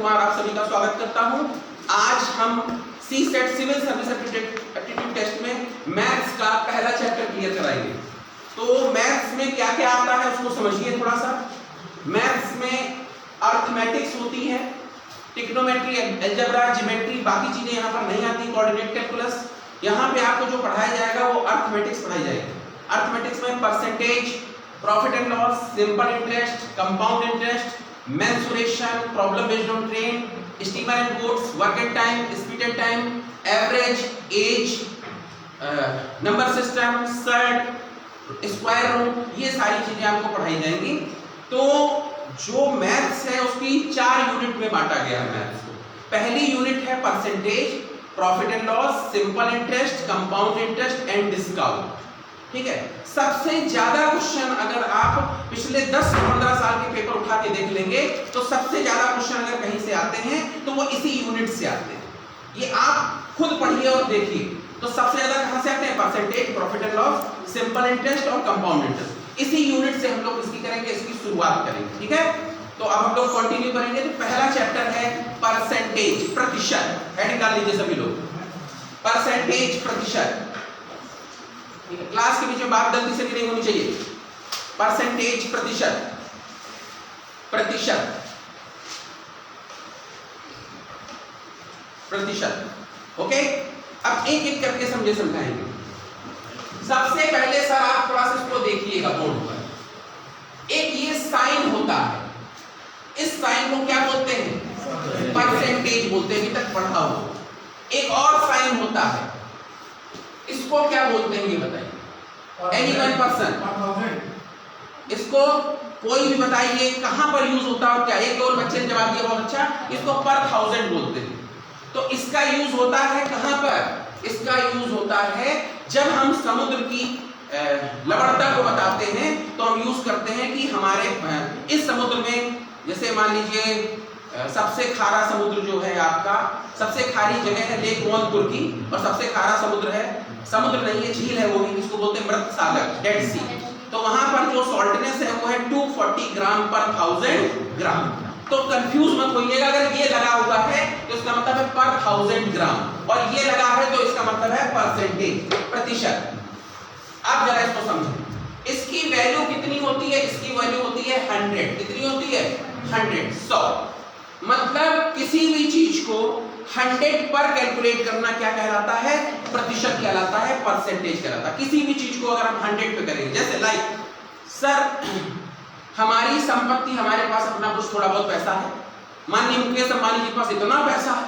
कुमार आप सभी का स्वागत करता हूं। आज हम CSAT civil service aptitude test में मैथ्स का पहला चैप्टर क्लियर कराएंगे। तो मैथ्स में क्या क्या आता है उसको समझिए थोड़ा सा। मैथ्स में अर्थमेटिक्स होती है, ट्रिग्नोमेट्री, अलजेब्रा, ज्योमेट्री, बाकी चीजें यहाँ पर नहीं आती, कोऑर्डिनेट कैलकुलस। यहाँ पे आपको जो पढ़ाया जाएगा वो अर्थमेटिक्स पढ़ाई जाएगी। अर्थमेटिक्स में percentage, profit and loss, simple interest, compound interest, mensuration, problem based on train, steamer and goods, work and time, speed and time, average, age, number system, surd, square root, ये सारी चीजें आपको पढ़ाई जाएंगी। तो जो मैथ्स है उसकी 4 यूनिट में बांटा गया है मैथ्स को। पहली यूनिट है percentage, profit and loss, simple interest, compound interest and discount. ठीक है, सबसे ज्यादा क्वेश्चन अगर आप पिछले 10-15 साल के पेपर उठा के देख लेंगे तो सबसे ज्यादा क्वेश्चन अगर कहीं से आते हैं तो वो इसी यूनिट से आते हैं। ये आप खुद पढ़िए और देखिए। तो सबसे ज्यादा कहां से आते हैं? Percentage, profit and loss, simple interest और कंपाउंड इंटरेस्ट। इसी यूनिट से हम लोग इसकी करेंगे, इसकी शुरुआत करेंगे। ठीक है, तो अब हम लोग कंटिन्यू करेंगे। तो पहला चैप्टर है परसेंटेज, प्रतिशत। हेडिंग डाल लीजिए सभी लोग, परसेंटेज, प्रतिशत। क्लास के बीच में बात गलती से नहीं होनी चाहिए। परसेंटेज, प्रतिशत, प्रतिशत, प्रतिशत। ओके, अब एक एक करके समझाएंगे। सबसे पहले सर आप थोड़ा सा इसको देखिएगा बोर्ड पर। एक ये साइन होता है, इस साइन को क्या बोलते हैं? परसेंटेज बोलते हैं, अभी तक पढ़ा हो। एक और साइन होता है, इसको क्या बोलते हैं ये बताइए? एनी वन पर्सन, इसको कोई भी बताइए कहां पर यूज होता है और क्या? एक और बच्चे ने जवाब दिया, बहुत अच्छा। इसको पर थाउजेंड बोलते हैं। तो इसका यूज होता है कहां पर? इसका यूज होता है जब हम समुद्र की लवणता को बताते हैं तो हम यूज करते हैं कि हमारे इस समुद्र में, जैसे मान लीजिए सबसे खारा समुद्र जो है आपका, सबसे खारी जगह है लेक मोहनपुर की, और सबसे खारा समुद्र है, समुद्र नहीं है झील है, वो भी इसको बोलते हैं मृत सागर, डेड सी। तो वहां पर जो सॉल्टनेस है वो है 240 ग्राम पर 1000 ग्राम। तो कंफ्यूज मत होइएगा, अगर ये लगा हुआ है तो इसका मतलब है पर 1000 ग्राम, और ये लगा है तो इसका मतलब है परसेंटेज, प्रतिशत। अब जरा इसको समझें, इसकी वैल्यू कितनी होती है? इसकी वैल्यू होती है 100। कितनी होती है? 100, 100। मतलब किसी भी चीज को 100 पर कैलकुलेट करना क्या कहलाता है? प्रतिशत कहलाता है, परसेंटेज कहलाता है। किसी भी चीज को अगर हम 100 पे करेंगे, जैसे लाइक सर हमारी संपत्ति, हमारे पास अपना कुछ थोड़ा बहुत पैसा है, माननीय मुकेश अंबानी के पास इतना पैसा है,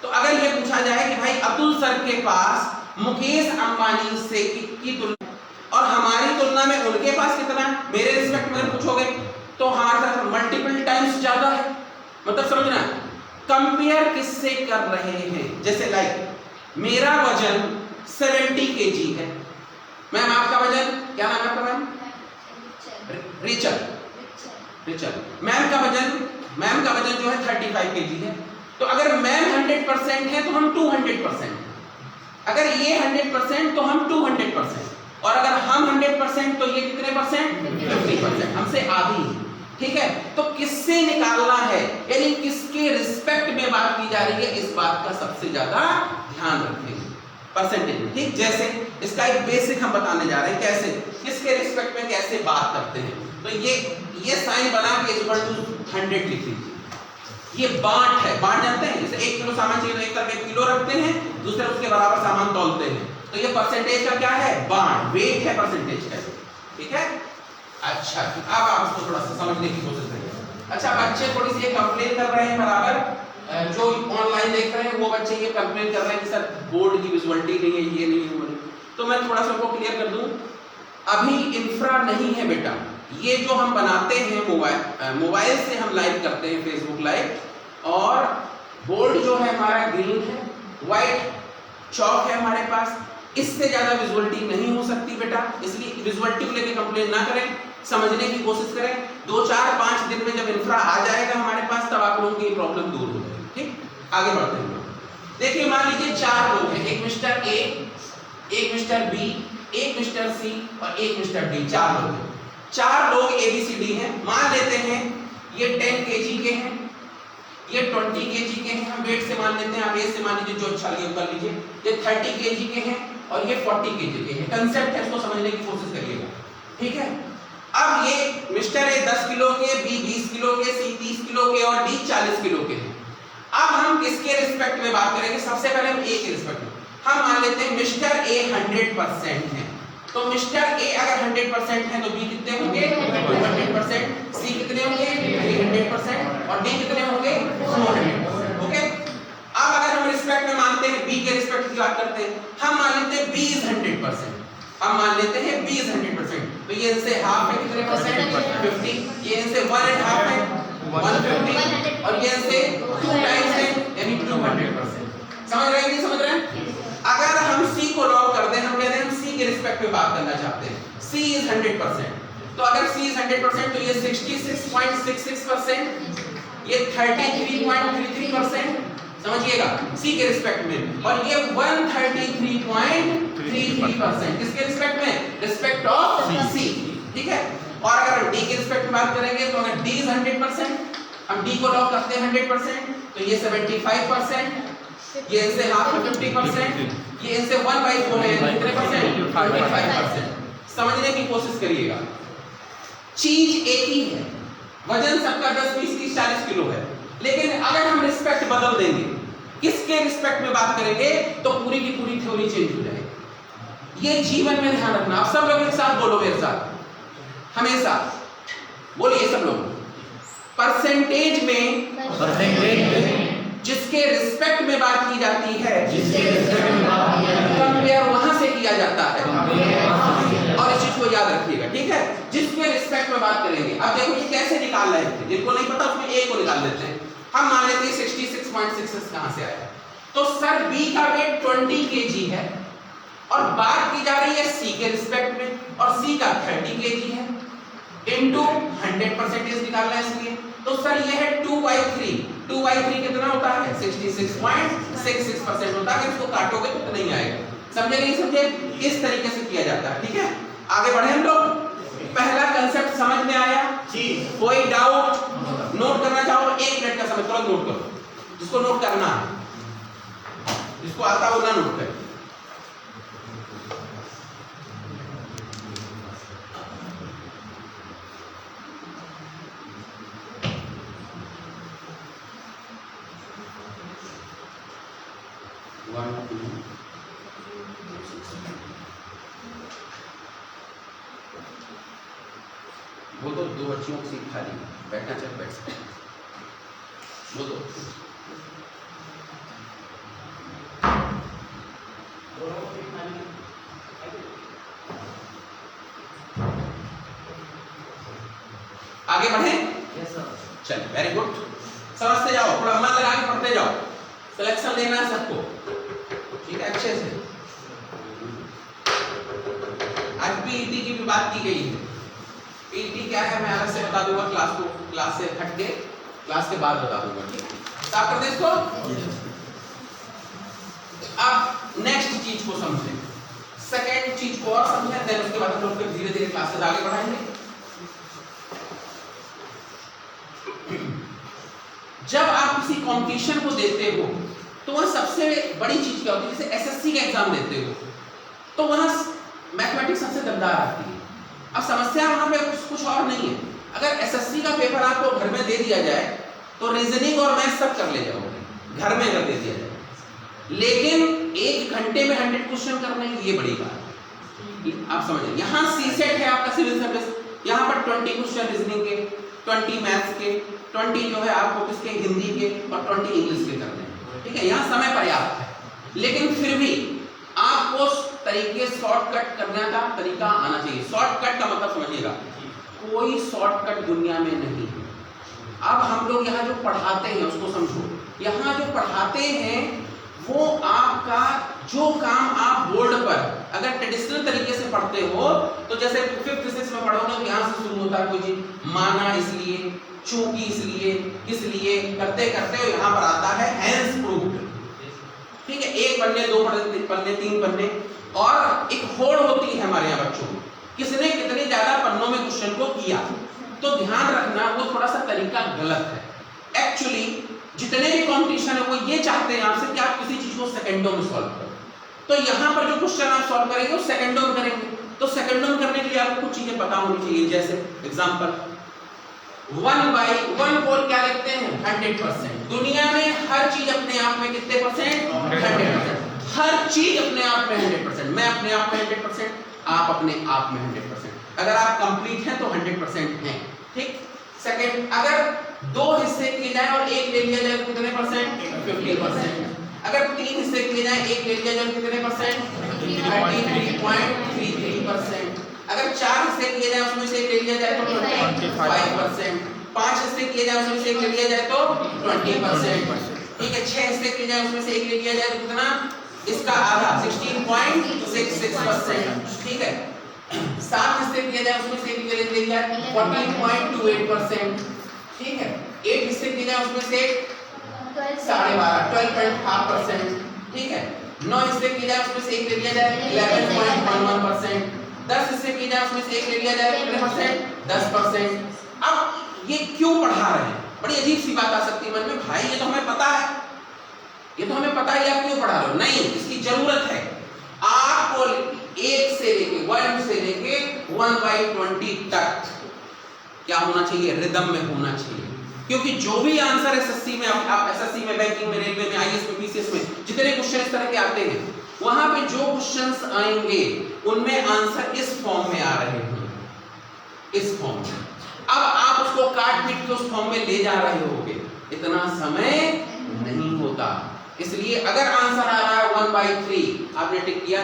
तो अगर ये पूछा जाए कि भाई अतुल सर के पास मुकेश अंबानी से की तुलना और हमारी तुलना में उनके पास कितना है, मेरे रिस्पेक्ट में पूछोगे तो हमारे पास मल्टीपल टाइम्स ज्यादा है। मतलब समझना, कंपेयर किससे कर रहे हैं? जैसे लाइक मेरा वजन 70 kg है, मैम आपका वजन क्या नाम है आपका? Ma'am Rachel, Rachel. मैम का वजन जो है 35 kg है। तो अगर मैम 100% है तो हम 200%, अगर ये 100% तो हम 200%, और अगर हम 100% तो ये कितने परसेंट? 50%, हमसे आधी है। ठीक है, तो किससे निकालना है, यानी किसके रिस्पेक्ट में बात की जा रही है, इस बात का सबसे ज्यादा ध्यान रखेंगे परसेंटेज। ठीक, जैसे इसका एक बेसिक हम बताने जा रहे हैं, कैसे किसके रिस्पेक्ट में कैसे बात करते हैं। तो ये साइन बना के इक्वल टू 100 लिख लीजिए। ये बांट है, बांट जानते हैं, जैसे 1 किलो सामान चाहिए तो एक करके किलो रखते हैं, दूसरे उसके बराबर सामान तौलते हैं। तो ये परसेंटेज का क्या है? बांट, वेट है परसेंटेज का। ठीक है, अच्छा, अब आप इसको थोड़ा सा समझने की कोशिश करिए। अच्छा, बच्चे थोड़ी सी कंप्लेन कर रहे हैं बराबर, जो ऑनलाइन देख रहे हैं वो बच्चे ये कंप्लेन कर रहे हैं कि सर बोर्ड की विजुअलिटी नहीं है, ये नहीं है। तो मैं थोड़ा सा उनको क्लियर कर दूं, अभी इंफ्रा नहीं है बेटा। ये जो हम बनाते हैं मोबाइल से हम लाइव करते हैं, फेसबुक लाइव, और बोर्ड जो है हमारा ग्रीन है, व्हाइट चौक है हमारे पास, इससे ज्यादा विजुअलिटी नहीं हो सकती बेटा। इसलिए विजुअलिटी को लेकर कंप्लेन ना करें, समझने की कोशिश करें। 2-4-5 दिन में जब इंफ्रा आ जाएगा हमारे पास, तब आप लोगों की प्रॉब्लम दूर हो जाएगी। ठीक, आगे बढ़ते हैं। देखिए मान लीजिए 4 लोग हैं, एक मिस्टर ए, एक मिस्टर बी, एक मिस्टर सी और एक मिस्टर डी। 4 लोग हैं, 4 लोग ABCD हैं। मान लेते हैं ये 10 kg के हैं, ये 20 kg के हैं, हम वेट से मान लेते हैं, आप ये से मान लीजिए, जो अच्छा लगे वो कर लीजिए। ये 30 kg के हैं और ये 40 kg के हैं। कंसेप्ट है, इसको समझने की कोशिश करिएगा, ठीक है। अब ये मिस्टर ए 10 किलो के, बी 20 किलो के, सी 30 किलो के और डी 40 किलो के हैं। अब हम किसके रिस्पेक्ट में बात करेंगे? सबसे पहले हम ए के रिस्पेक्ट में हम मान लेते हैं मिस्टर ए 100% है, तो मिस्टर ए अगर 100% है तो बी कितने होंगे? 100%, सी कितने होंगे? 300% और डी कितने होंगे? 400%। ओके, अब अगर हम रिस्पेक्ट में मानते हैं, बी के रिस्पेक्ट की बात करते हैं, हम मान लेते हैं बी इज 100%, हम मान लेते हैं बी इज 100%, तो ये इनसे हाफ है, कितने परसेंट? 50, ये इनसे 1.5 है 150 और ये इनसे 2 टाइम्स है यानी 200%। समझ रहे हैं नहीं समझ रहे हैं? अगर हम C को लॉक कर दें, हम कह रहे हैं हम C के रिस्पेक्ट में बात करना चाहते हैं, C इज 100%, तो अगर C इज 100% तो ये 66.66%, ये 33.33%, समझिएगा C के रिस्पेक्ट में, और ये 133.33% किसके रिस्पेक्ट में? रिस्पेक्ट ऑफ C, ठीक है। और अगर हम D के रिस्पेक्ट में बात करेंगे तो अगर D इज 100%, हम D को लॉक करते हैं 100%, तो ये 75%, ये इनसे हाफ है 50%, ये इनसे 1/4 है, कितने परसेंट? 25%। समझने की कोशिश करिएगा, चीज एक ही है, वजन सबका 10, 20, 30, 40 किलो है, लेकिन अगर हम रिस्पेक्ट बदल देंगे, किसके रिस्पेक्ट में बात करेंगे, तो पूरी की पूरी थ्योरी चेंज हो जाएगी। ये जीवन में ध्यान रखना। आप सब लोग एक साथ बोलो मेरे साथ, हमेशा बोलिए सब लोग, परसेंटेज में जिसके रिस्पेक्ट में बात की जाती है, कंपेयर वहां से किया जाता है, और इस चीज को याद रखिएगा, ठीक है। जिसके रिस्पेक्ट में बात करेंगे, अब देखो ये कैसे निकाल रहे हैं, जिनको नहीं पता उसमें ए को निकाल लेते हैं। हम मान लेते हैं 66.66 कहां से आया, तो सर बी का वेट 20 kg है और बात की जा रही है सी के रिस्पेक्ट में, और सी का 30 kg है, इनटू 100% निकालना है इसलिए, तो सर ये है 2/3, 2/3 कितना होता है? 66.66% होता है। इसको काटोगे तो नहीं आएगा, समझे नहीं समझे? इस तरीके से किया जाता है, ठीक है। आगे बढ़े हम लोग, पहला कंसेप्ट समझ में आया जी? कोई डाउट? नोट करना चाहो 1 मिनट का समय, तुरंत नोट करो, जिसको नोट करना है, जिसको आता वो ना नोट करे। वो तो 2 बच्चियों की सीट खाली, बैठना चाहे बैठ सकते, वो तो आगे बढ़े। चल वेरी गुड, समझते जाओ, थोड़ा मन लगा के पढ़ते जाओ, सिलेक्शन लेना है सबको, ठीक है, अच्छे से। आज पीईटी की भी बात की गई है। पीईटी क्या है मैं अलग से बता दूंगा, क्लास से हट के क्लास के बाद बता दूंगा, ठीक है। साफ कर दे इसको। अब नेक्स्ट चीज को समझें, सेकेंड चीज को और समझें, देन उसके बाद हम लोग फिर धीरे धीरे क्लासेस आगे बढ़ाएंगे। जब आप किसी कंपटीशन को देते हो तो वह सबसे बड़ी चीज क्या होती है, जैसे एसएससी का एग्जाम देते हो तो वहां मैथमेटिक्स सबसे दमदार आती है। अब समस्या वहां पे कुछ और नहीं है, अगर एसएससी का पेपर आपको घर में दे दिया जाए तो रीजनिंग और मैथ सब कर ले जाओगे, घर में अगर दे दिया जाए, लेकिन 1 घंटे में 100 क्वेश्चन करने की ये बड़ी बात। आप समझिए, यहाँ सीसेट है आपका सिविल सर्विस, यहाँ पर 20 क्वेश्चन रीजनिंग के, 20 मैथ्स के, 20 जो है आपको किसके, हिंदी के, और 20 इंग्लिश के करने हैं, ठीक है। यहाँ समय पर्याप्त है, लेकिन फिर भी आपको तरीके शॉर्टकट करने का तरीका आना चाहिए। शॉर्टकट का मतलब समझिएगा, कोई शॉर्टकट दुनिया में नहीं है। अब हम लोग यहाँ जो पढ़ाते हैं उसको समझो, यहाँ जो पढ़ाते हैं वो आपका जो काम आप बोर्ड पर अगर ट्रेडिशनल तरीके से पढ़ते हो तो जैसे 5th 6th में पढ़ोगे यहाँ से शुरू होता है कोई चीज, माना इसलिए, चूंकि इसलिए, इसलिए करते करते यहाँ पर आता है हेंस प्रूव्ड, ठीक है। 1 पन्ने, 2 पन्ने, 3 पन्ने, और एक होड़ होती है हमारे यहाँ बच्चों को, किसने कितने ज्यादा पन्नों में क्वेश्चन को किया। तो ध्यान रखना वो थोड़ा सा तरीका गलत है। एक्चुअली कंपटीशन है वो ये चाहते हैं आपसे कि आप किसी चीज को सेकंडों में सॉल्व करो। तो यहाँ पर जो क्वेश्चन आप सॉल्व करेंगे वो सेकंडों में करेंगे। तो सेकंडों में करने के लिए आपको कुछ चीजें पता होनी चाहिए, जैसे एग्जांपल 1/1 को क्या लिखते हैं 100%। दुनिया में हर चीज अपने आप में कितने परसेंट 100%। हर चीज अपने आप में 100%। मैं अपने आप में 100%, आप अपने आप में 100%। अगर आप कंप्लीट हैं तो 100% हैं, ठीक। सेकंड, अगर दो हिस्से किए जाए और एक ले लिया जाए तो कितने परसेंट 50%। अगर तीन हिस्से किए जाए एक ले लिया जाए कितने परसेंट 33.33%। अगर चार हिस्से किए जाए उसमें से एक ले लिया जाए तो 25%। पांच हिस्से किए जाए उसमें से एक ले लिया जाए तो 20%, ठीक है। छह हिस्से किए जाए उसमें से एक ले लिया जाए तो कितना, इसका आधा 16.66%, ठीक है। सात हिस्से किए जाए उसमें से एक ले लिया जाए 14.28%, ठीक है। 8 हिस्से किए जाए उसमें से 12.5%, ठीक है। 9 हिस्से किए जाए उसमें से एक ले लिया जाए 11.11%। 10 हिस्से किए जाए उसमें से एक ले लिया जाए कितने परसेंट 10%। अब ये क्यों पढ़ा रहे हैं, बड़ी अजीब सी बात आ सकती है मन में, भाई ये तो हमें पता है, ये तो हमें पता है, आप क्यों पढ़ा रहे हो। नहीं, इसकी जरूरत है। आपको 1 से लेके 1 से लेके 1/20 तक क्या होना चाहिए, रिदम में होना चाहिए। क्योंकि जो भी आंसर एसएससी में, आप एसएससी में, बैंकिंग में, रेलवे में, आईएएस में, पीसीएस में जितने क्वेश्चन इस तरह के आते हैं, वहां पे जो क्वेश्चंस आएंगे उनमें आंसर इस फॉर्म में आ रहे होंगे, इस फॉर्म में। अब आप उसको काट पीट के उस फॉर्म में ले जा रहे होगे, इतना समय नहीं होता। इसलिए अगर आंसर आ रहा है 1/3, आपने टिक किया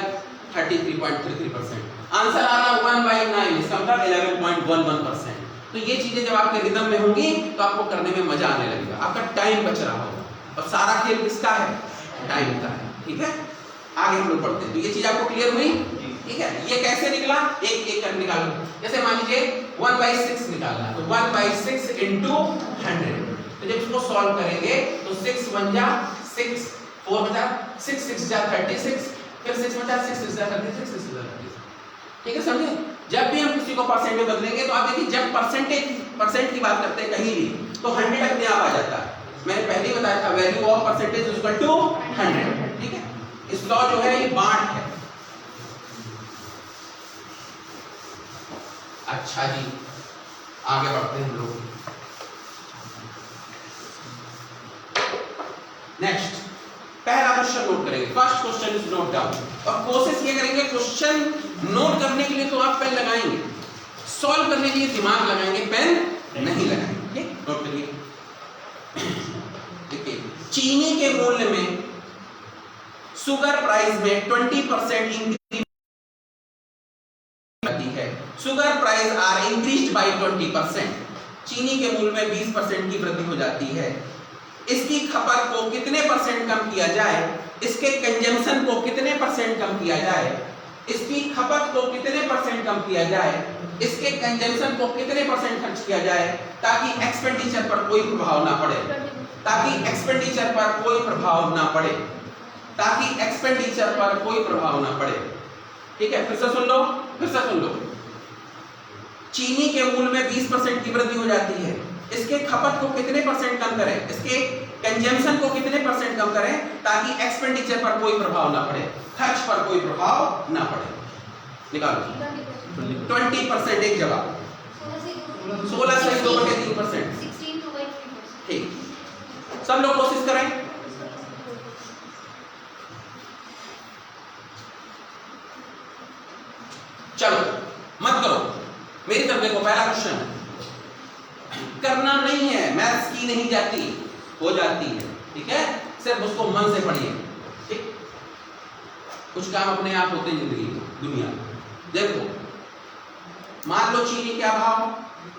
33.33%। आंसर आ रहा है 1/9, इसका मतलब 11.11%। तो ये चीजें जब आपके रिदम में होंगी तो आपको करने में मजा आने लगेगा, आपका टाइम बच रहा होगा। और सारा खेल किसका है, टाइम का है, ठीक है। आगे हम लोग बढ़ते हैं। तो ये चीज आपको क्लियर हुई, ठीक है। ये कैसे निकला, एक एक कर निकालो। जैसे मान लीजिए 1/6 निकालना, तो 1/6 into 100। तो जब इसको सॉल्व करेंगे तो 6 1 जा 6, 4 बचा 6 6 जा 36, फिर 6 बचा 6 6 जा 36, 6 6 जा 36, ठीक है, समझे। जब भी हम किसी को परसेंट में बदलेंगे तो आप देखिए, जब परसेंट की बात करते हैं कहीं भी तो 100 अपने आप आ जाता है। मैंने पहले ही बताया था, value of percentage is equal to 100, ठीक है। इस लॉ जो है ये बांट है। अच्छा जी, आगे बढ़ते हैं हम लोग। नेक्स्ट, पहला क्वेश्चन नोट करेंगे। First question is note down, और कोशिश ये करेंगे क्वेश्चन नोट करने के लिए तो आप पेन लगाएंगे, सॉल्व करने के लिए दिमाग लगाएंगे, पेन नहीं लगाएंगे, ठीक। नोट करिए। देखिए, चीनी के मूल्य में शुगर प्राइस में 20% इंक्रीज होती है। Sugar price are increased by 20%। चीनी के मूल्य में 20% की वृद्धि हो जाती है। इसकी खपत को कितने परसेंट कम किया जाए, इसके कंजम्पशन को कितने परसेंट कम किया जाए, इसकी खपत को कितने परसेंट कम किया जाए, इसके कंजम्पशन को कितने परसेंट खर्च किया जाए, ताकि एक्सपेंडिचर पर कोई प्रभाव ना पड़े, ताकि एक्सपेंडिचर पर कोई प्रभाव ना पड़े, ताकि एक्सपेंडिचर पर कोई प्रभाव ना पड़े, ठीक है। फिर से सुन लो, फिर से सुन लो। चीनी के मूल्य में 20% की वृद्धि हो जाती है। इसके खपत को कितने परसेंट कम करें, इसके कंजम्पशन को कितने परसेंट कम करें, ताकि एक्सपेंडिचर पर कोई प्रभाव ना पड़े, खर्च पर कोई प्रभाव ना पड़े। निकालो 20%, एक जवाब 16 से 2/3%, ठीक। सब लोग कोशिश करें। चलो मत करो, मेरी तरफ देखो। पहला क्वेश्चन करना नहीं है, मैथ्स की नहीं जाती, हो जाती है, ठीक है। सिर्फ उसको मन से पढ़िए, ठीक। कुछ काम अपने आप होते हैं जिंदगी में, दुनिया में। देखो, मान लो चीनी क्या भाव,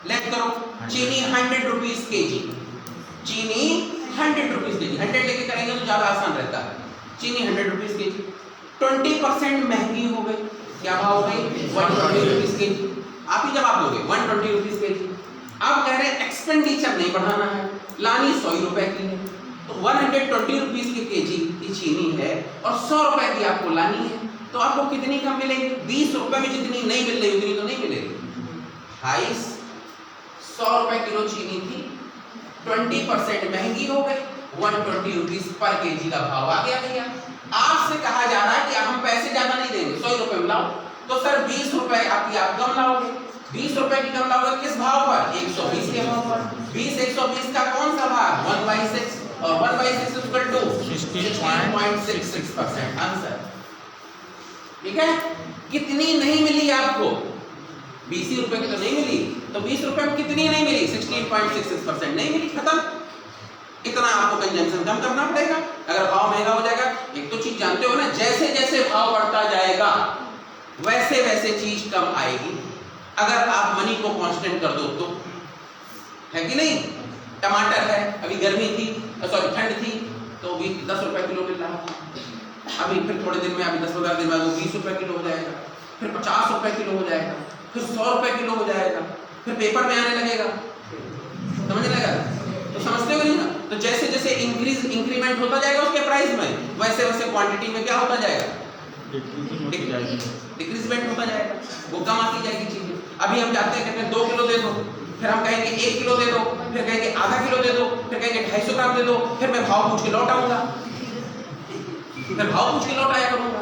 लेट करो। चीनी 100 रुपीज केजी, चीनी 100 रुपीज केजी, 100 लेके करेंगे तो ज्यादा आसान रहता है। चीनी 100 रुपीज केजी, 20% महंगी हो गई, क्या भाव हो गई 120 रुपीज केजी। आप ही जवाब दोगे 120 रुपीज केजी। आप कह रहे हैं एक्सपेंडिचर नहीं बढ़ाना है, लानी 100 रुपए की है, तो 120 रुपीज की केजी की चीनी है और 100 रुपए की आपको लानी है, तो आपको कितनी कम मिलेगी, 20 रुपए में जितनी नहीं मिल रही उतनी तो नहीं मिलेगी। 100 रुपए किलो चीनी थी, 20% महंगी हो गई, 120 रुपीज पर केजी का भाव आ गया भैया। आपसे कहा जा रहा है कि हम पैसे ज्यादा नहीं देंगे, 100 रुपए में लाओ, तो सर 20 रुपए आपकी आप कम लाओगे, 20 रुपए की कम लाओगे किस भाव पर? 120 के भाव पर। 20 120 का कौन सा भाग? 1/6, और 1/6 इक्वल टू 16.66% आंसर। ठीक है, कितनी नहीं मिली आपको? 20 रुपए की तो नहीं मिली, तो 20 रुपए में कितनी नहीं मिली? 16.66% नहीं मिली, खत्म। इतना आपको कंजम्पशन कम करना पड़ेगा अगर भाव महंगा हो जाएगा। एक तो चीज जानते हो ना, जैसे जैसे भाव बढ़ता जाएगा वैसे वैसे चीज कम आएगी। अगर आप मनी को कांस्टेंट कर दो तो, है कि नहीं? टमाटर है, अभी गर्मी थी, सॉरी ठंड थी, तो भी 10 रुपए किलो मिल रहा था। अभी फिर थोड़े दिन में, अभी 10-15 दिन में 20 रुपए किलो हो जाएगा, फिर 50 रुपए किलो हो जाएगा, फिर 100 रुपए किलो हो जाएगा, फिर पेपर में आने लगेगा, समझ लगेगा? तो समझते हो नहीं ना? तो जैसे जैसे इंक्रीमेंट होता जाएगा उसके प्राइस में, वैसे वैसे क्वांटिटी में क्या होता जाएगा? डिक्रीजमेंट होता जाएगा, वो कम आती जाएगी चीजें। अभी हम जाते हैं, कहते हैं 2 किलो दे दो, फिर हम कहेंगे 1 किलो दे दो, फिर कहेंगे आधा किलो दे दो, फिर कहेंगे 250 ग्राम दे दो, फिर मैं भाव पूछ के लौट आऊंगा, फिर भाव पूछ के लौट आया करूंगा।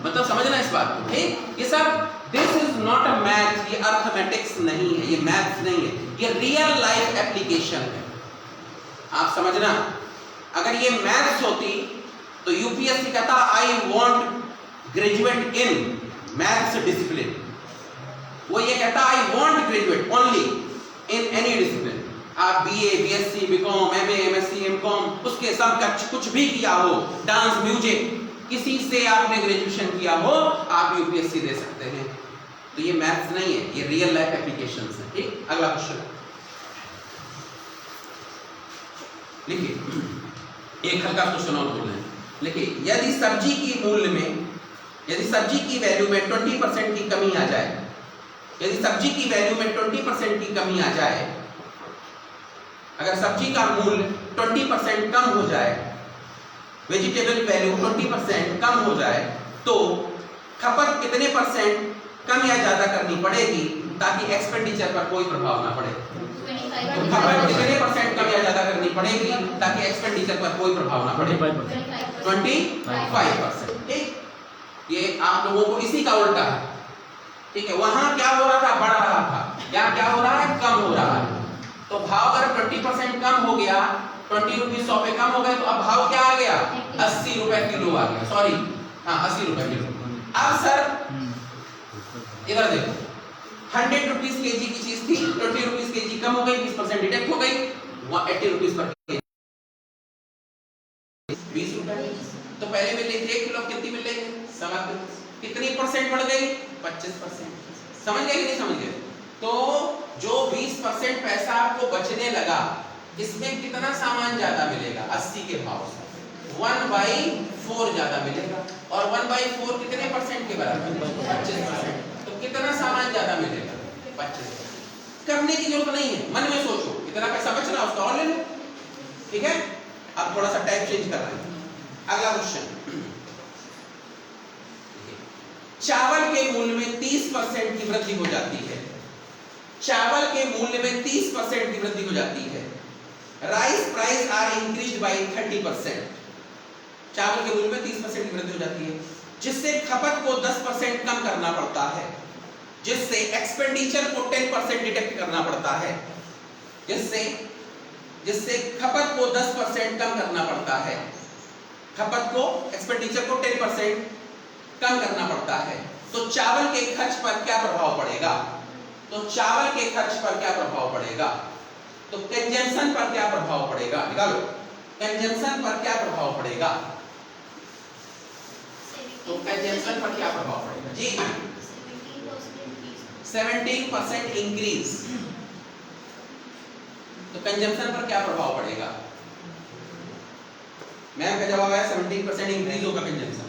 मतलब समझना इस बात को, ठीक? ये सब this is not a math, ये अर्थमेटिक्स नहीं है, ये मैथ्स नहीं है, ये रियल लाइफ एप्लीकेशन है। आप समझना, अगर ये मैथ्स होती तो यूपीएससी कहता I want graduate in maths discipline, वो ये कहता I want graduate only in any discipline. आप BA, BSc, BCom, MA, MSc, MCom, उसके सब कुछ भी किया हो, डांस, म्यूजिक, किसी से आपने ग्रेजुएशन किया हो, आप यूपीएससी दे सकते हैं। तो ये मैथ्स नहीं है, ये रियल लाइफ एप्लीकेशंस है। ठीक, अगला क्वेश्चन लिखिए, एक हल्का क्वेश्चन और बोल रहे हैं। लिखिए, यदि सब्जी की मूल्य में, यदि सब्जी की वैल्यू में 20% की कमी आ जाए, यदि सब्जी की वैल्यू में 20% की कमी आ जाए, अगर सब्जी का मूल्य 20% कम हो जाए, वेजिटेबल वैल्यू 20% कम हो जाए, तो खपत कितने परसेंट कम या ज्यादा करनी पड़ेगी ताकि एक्सपेंडिचर पर कोई प्रभाव ना पड़े? खपत कितने परसेंट कम या ज्यादा करनी पड़ेगी ताकि एक्सपेंडिचर पर कोई प्रभाव ना पड़े? 25%। ठीक, ये आप लोगों को इसी का उल्टा है। ठीक है, वहां क्या हो रहा था? बढ़ रहा था, यहाँ क्या हो रहा है? कम हो रहा है। तो भाव अगर 20% कम हो गया, 20 रुपीज 100 पे कम हो गए, तो अब भाव क्या आ गया? 80 रुपए किलो आ गया, सॉरी, हाँ 80 रुपए किलो। अब सर इधर देखो, 100 रुपीज केजी की चीज थी, 20 रुपीज केजी कम हो गई, 20% डिडक्ट हो गई, 80 रुपीज पर केजी, 20 रुपए। तो पहले मिल रही थी 1 किलो, कितनी मिल रही है? 7 किलो। कितनी परसेंट बढ़ गई? 25%। समझ गए कि नहीं समझ गए? तो जो 20% पैसा आपको बचने लगा, इसमें कितना सामान ज्यादा मिलेगा? 80 के भाव से 1/4 ज्यादा मिलेगा, और 1/4 कितने परसेंट के बराबर? 25%। तो कितना सामान ज्यादा मिलेगा? 25%। करने की जरूरत नहीं है, मन में सोचो, इतना पैसा बच रहा है उसका और ले लो। ठीक है, अब थोड़ा सा टाइप चेंज कर रहे हैं। अगला क्वेश्चन, चावल के मूल्य में 30% की वृद्धि हो जाती है, चावल के मूल्य में 30% की वृद्धि हो जाती है। Rice price are increased by 30%। चावल के मूल्य में 30% की वृद्धि हो जाती है, जिससे खपत को 10% कम करना पड़ता है, जिससे एक्सपेंडिचर को 10% डिडक्ट करना पड़ता है, जिससे खपत को 10% कम करना पड़ता है, खपत को, एक्सपेंडिचर को 10% कम करना पड़ता है। तो चावल के खर्च पर क्या प्रभाव पड़ेगा? तो चावल के खर्च पर क्या प्रभाव पड़ेगा? तो कंजम्पशन पर क्या प्रभाव पड़ेगा? निकालो, कंजम्पशन पर क्या प्रभाव पड़ेगा? तो कंजम्पशन पर क्या प्रभाव पड़ेगा? जी 17% इंक्रीज। तो कंजम्पशन पर क्या प्रभाव पड़ेगा? मैम का जवाब है 17% इंक्रीज होगा कंजम्पशन।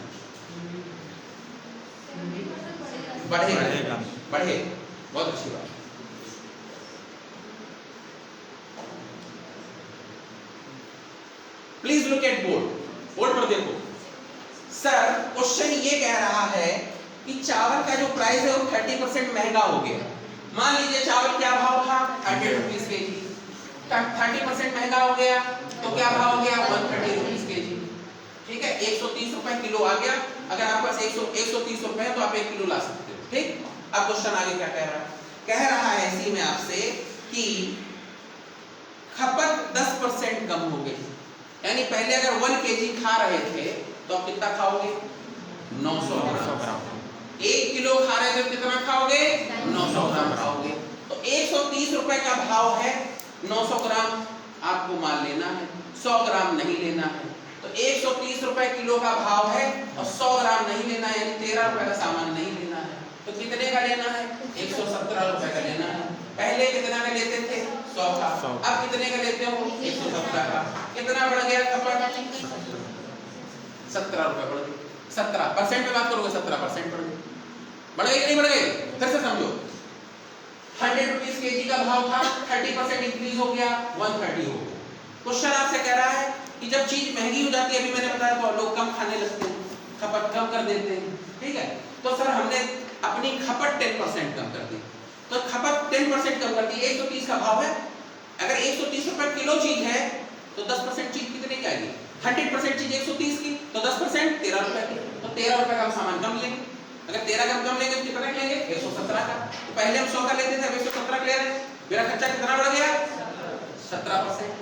बढ़ेगा, बढ़े, बहुत अच्छी बात। Please look at board, board पर देखो। सर क्वेश्चन ये कह रहा है कि चावल का जो प्राइस है वो 30% महंगा हो गया। मान लीजिए चावल क्या भाव था? 100 रुपीज के जी, 30% महंगा हो गया तो क्या भाव हो गया? 130 रुपए किलो आ गया। अगर आपके पास 130 रुपए है तो आप 1 किलो ला सकते हो। ठीक, अब क्वेश्चन आगे क्या कह रहा है? कह रहा है इसी में आपसे कि खपत 10% कम हो गई, यानी पहले अगर 1 केजी खा रहे थे तो आप कितना खाओगे? 900 ग्राम। 1 किलो खा रहे थे तो कितना खाओगे? 900 ग्राम खाओगे। तो 130 रुपए का भाव है, 900 ग्राम आपको माल लेना है, 100 ग्राम नहीं लेना है। तो 130 रुपए किलो का भाव है और 100 ग्राम नहीं लेना है, यानी 13 रुपए का सामान नहीं लेना है। तो कितने का लेना है? 117 रुपए का लेना है। पहले कितना का लेते थे? 100 का। अब कितने का लेते हो? 117 का। कितना बढ़ गया खपत? 17 रुपए बढ़ गए। 17% में बात करोगे, 17% बढ़ गए। बढ़ गए कि नहीं बढ़ गए? फिर से समझो, 100 रुपीज केजी का भाव था, 30% इंक्रीज हो गया, 130 हो गया। क्वेश्चन आपसे कह रहा है कि जब चीज महंगी हो जाती है, अभी मैंने बताया तो लोग कम खाने लगते हैं, खपत कम कर देते हैं। ठीक है, तो सर हमने अपनी खपत 10% कम कर दी। तो खपत 10% कम कर दी, 130 का भाव है। अगर 130 रुपए किलो चीज है तो 10% चीज कितने की आएगी? 100% चीज 130 की, तो 10% 13 रुपए की, तो 13 रुपए का हम सामान कम लेंगे। अगर 13 का कम लेंगे तो कितना लेंगे? 117 का। तो पहले हम 100 का लेते थे, अब 117 का ले रहे हैं। मेरा खर्चा कितना बढ़ गया? 17%।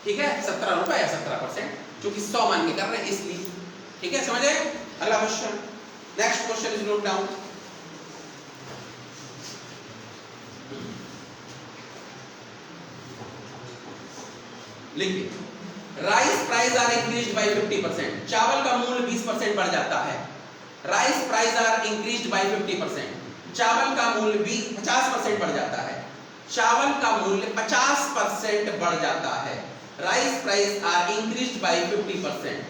ठीक है, 17 रुपए या 17%, क्योंकि 100 मान के कर रहे हैं इसलिए। ठीक है, समझ आए? अगला question, next question is note down. लिखिए, rice price are increased by 50%। चावल का मूल्य 20% बढ़ जाता है। Rice price are increased by 50%। चावल का मूल्य 50% बढ़ जाता है। चावल का मूल्य 50% बढ़ जाता है। Rice price are increased by 50%।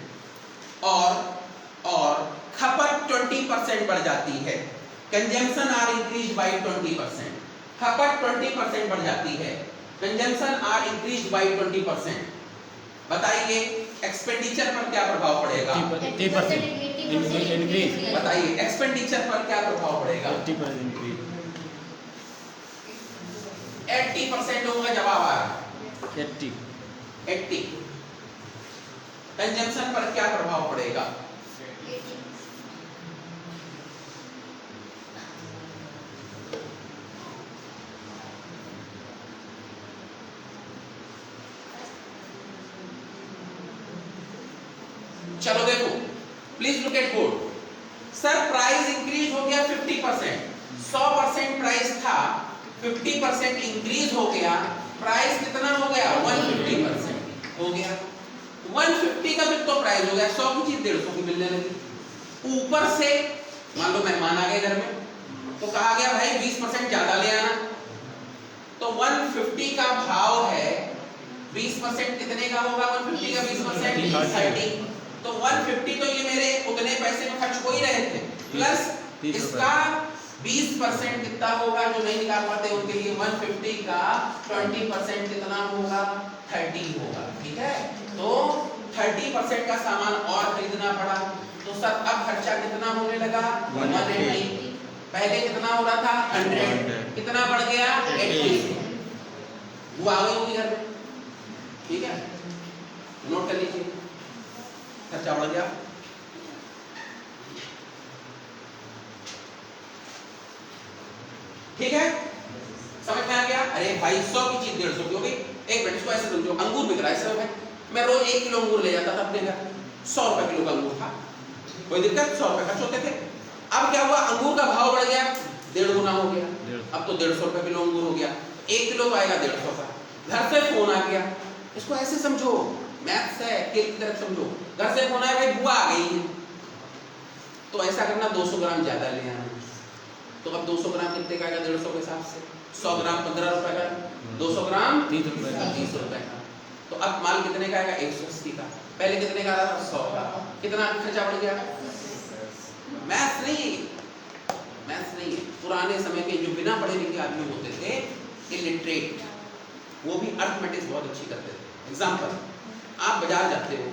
और खपत 20% बढ़ जाती है। Consumption are increased by 20%। खपत 20% बढ़ जाती है, कंजम्पशन आर इंक्रीज्ड बाय 20%। बताइए एक्सपेंडिचर पर क्या प्रभाव पड़ेगा? 80% इंक्रीज। बताइए एक्सपेंडिचर पर क्या प्रभाव पड़ेगा? 80% इंक्रीज। 80% लोगों का जवाब आ रहा है। 80। कंजम्पशन पर क्या प्रभाव पड़ेगा? चलो देखो, please look at board. Sir price increase हो गया 50%। 100% प्राइस था, 50% इंक्रीज हो गया। प्राइस कितना हो गया? 150% हो गया। 150 का भी तो प्राइस हो गया, 100 की चीज 150 की मिलने लगी। ऊपर से मान लो मेहमान आ गए घर में, तो कहा गया भाई 20% ज्यादा ले आना। तो 150 का भाव है, 20% कितने का होगा? 150 का 20% 30। तो 150 तो ये मेरे उतने पैसे में खर्च हो ही रहे थे, प्लस इसका 20% कितना होगा? जो नहीं निकाल पाते उनके लिए 150 का 20% कितना होगा? 30 होगा। ठीक है, तो 30% का सामान और खरीदना पड़ा। तो सर अब खर्चा कितना होने लगा? 180। पहले कितना हो रहा था? 100। कितना बढ़ गया? 80। वो आ गई होगी घर में। ठीक है, नोट कर लीजिए, खर्चा बढ़ गया। ठीक है, समझ में आ गया? अरे भाई 100 की चीज 150 की हो गई। एक मिनट, इसको ऐसे समझो, अंगूर बिक रहा है इस समय। मैं रोज 1 किलो अंगूर ले जाता था अपने घर, 100 रुपए किलो का अंगूर था, कोई दिक्कत? 100 रुपए खर्च होते थे। अब क्या हुआ? अंगूर का भाव बढ़ गया, 1.5 गुना हो गया। अब तो 150 रुपए किलो अंगूर हो गया, 1 किलो तो आएगा 150 का। घर से फोन आ गया, इसको ऐसे समझो, मैथ्स है, खेल की तरफ समझो। घर से फोन आया, भाई बुआ आ गई है, तो ऐसा करना 200 ग्राम ज्यादा ले आना। तो अब 200 ग्राम कितने का आएगा? 150 के हिसाब से 100 ग्राम 15 रुपए का, 200 ग्राम 30 रुपए का। 30 रुपए का। तो अब माल कितने का आएगा? 180 का। पहले कितने का आ रहा था? 100 का। कितना खर्चा बढ़ गया? मैथ्स नहीं है, मैथ्स नहीं है। पुराने समय के जो बिना पढ़े लिखे आदमी होते थे, इलिटरेट, वो भी अर्थमेटिक्स बहुत अच्छी करते थे। एग्जाम्पल, आप बाजार जाते हो,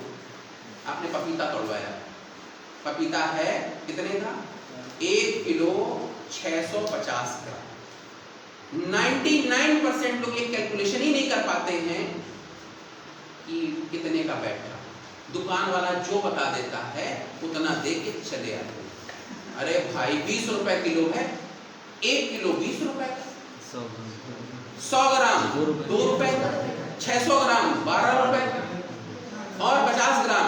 आपने पपीता तोड़वाया, पपीता है कितने का? 1 किलो 650 ग्राम। 99% लोग ये कैलकुलेशन ही नहीं कर पाते हैं कि कितने का बैठ रहा। दुकान वाला जो बता देता है उतना दे के चले आते हैं। अरे भाई 20 रुपए किलो है, 1 किलो 20 रुपए का, 100 ग्राम 2 रुपए का, 600 ग्राम 12 रुपए का, और 50 ग्राम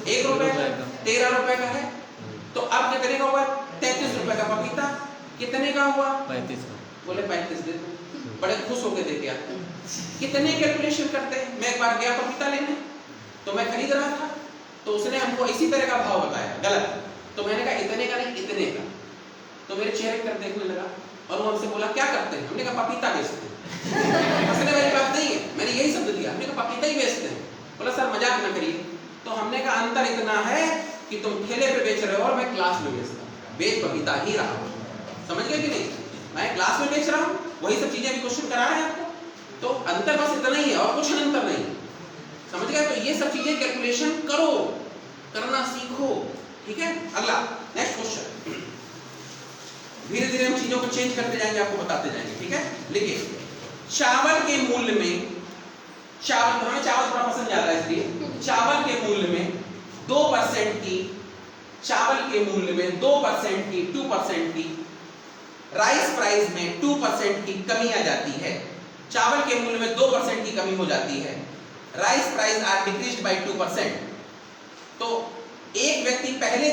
1 रुपए का, 13 रुपए का है। तो अब कितने का हुआ? 33 रुपए का पपीता। कितने का हुआ? 35। बोले 35 दे दो। बड़े खुश होके देके आते हैं। कितने कैलकुलेशन करते हैं। मैं एक बार गया पपीता लेने, तो मैं खरीद रहा था, तो उसने हमको इसी तरह का भाव बताया, गलत। तो मैंने कहा इतने का नहीं, इतने का। तो मेरे चेहरे की तरफ देखने लगा और वो हमसे बोला क्या करते हैं? हमने कहा पपीता बेचते हैं। उसने मेरी बात नहीं है, मैंने यही शब्द दिया, हमने कहा पपीता ही बेचते हैं। बोला सर मजाक ना करिए। तो हमने कहा अंतर इतना है कि तुम ठेले पे बेच रहे हो और मैं क्लास में बेचता हूँ, बेच पपीता ही रहा हूँ। समझ गए कि नहीं? मैं क्लास में बेच रहा हूँ, वही सब चीजें भी क्वेश्चन करा रहे हैं आपको। तो अंतर बस इतना ही है और कुछ अंतर नहीं। समझ गए? तो ये सब चीजें कैलकुलेशन करो, करना सीखो। ठीक है, अगला नेक्स्ट क्वेश्चन। धीरे धीरे हम चीजों को चेंज करते जाएंगे, आपको बताते जाएंगे। ठीक है, लिखिए चावल के मूल्य में, चावल हमें चावल थोड़ा पसंद ज्यादा है इसलिए चावल के मूल्य में 2% की, चावल के मूल्य में 2% की, 2% की, राइस प्राइस में 2% की कमी आ जाती है। चावल के मूल्य में 2% की कमी हो जाती है। Rice price are decreased by 2%। तो एक व्यक्ति पहले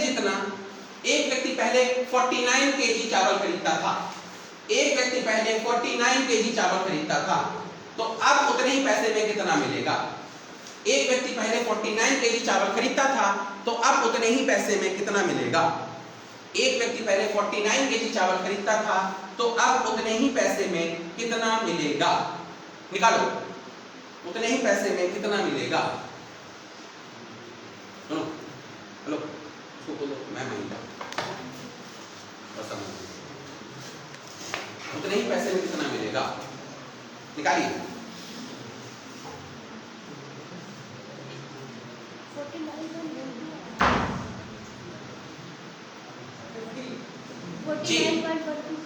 49 केजी चावल खरीदता था, एक व्यक्ति पहले 49 केजी चावल खरीदता था, तो अब उतने ही पैसे में कितना मिलेगा? एक व्यक्ति पहले 49 केजी चावल खरीदता था, तो अब उतने ही पैसे में कितना मिलेगा? एक व्यक्ति पहले 49 केजी चावल खरीदता था, तो अब उतने ही पैसे में कितना मिलेगा? निकालो, उतने ही पैसे में कितना मिलेगा? सुनो, हेलो, उसको बोलो मैं मानता हूं, उतने ही पैसे में कितना मिलेगा? निकालिए।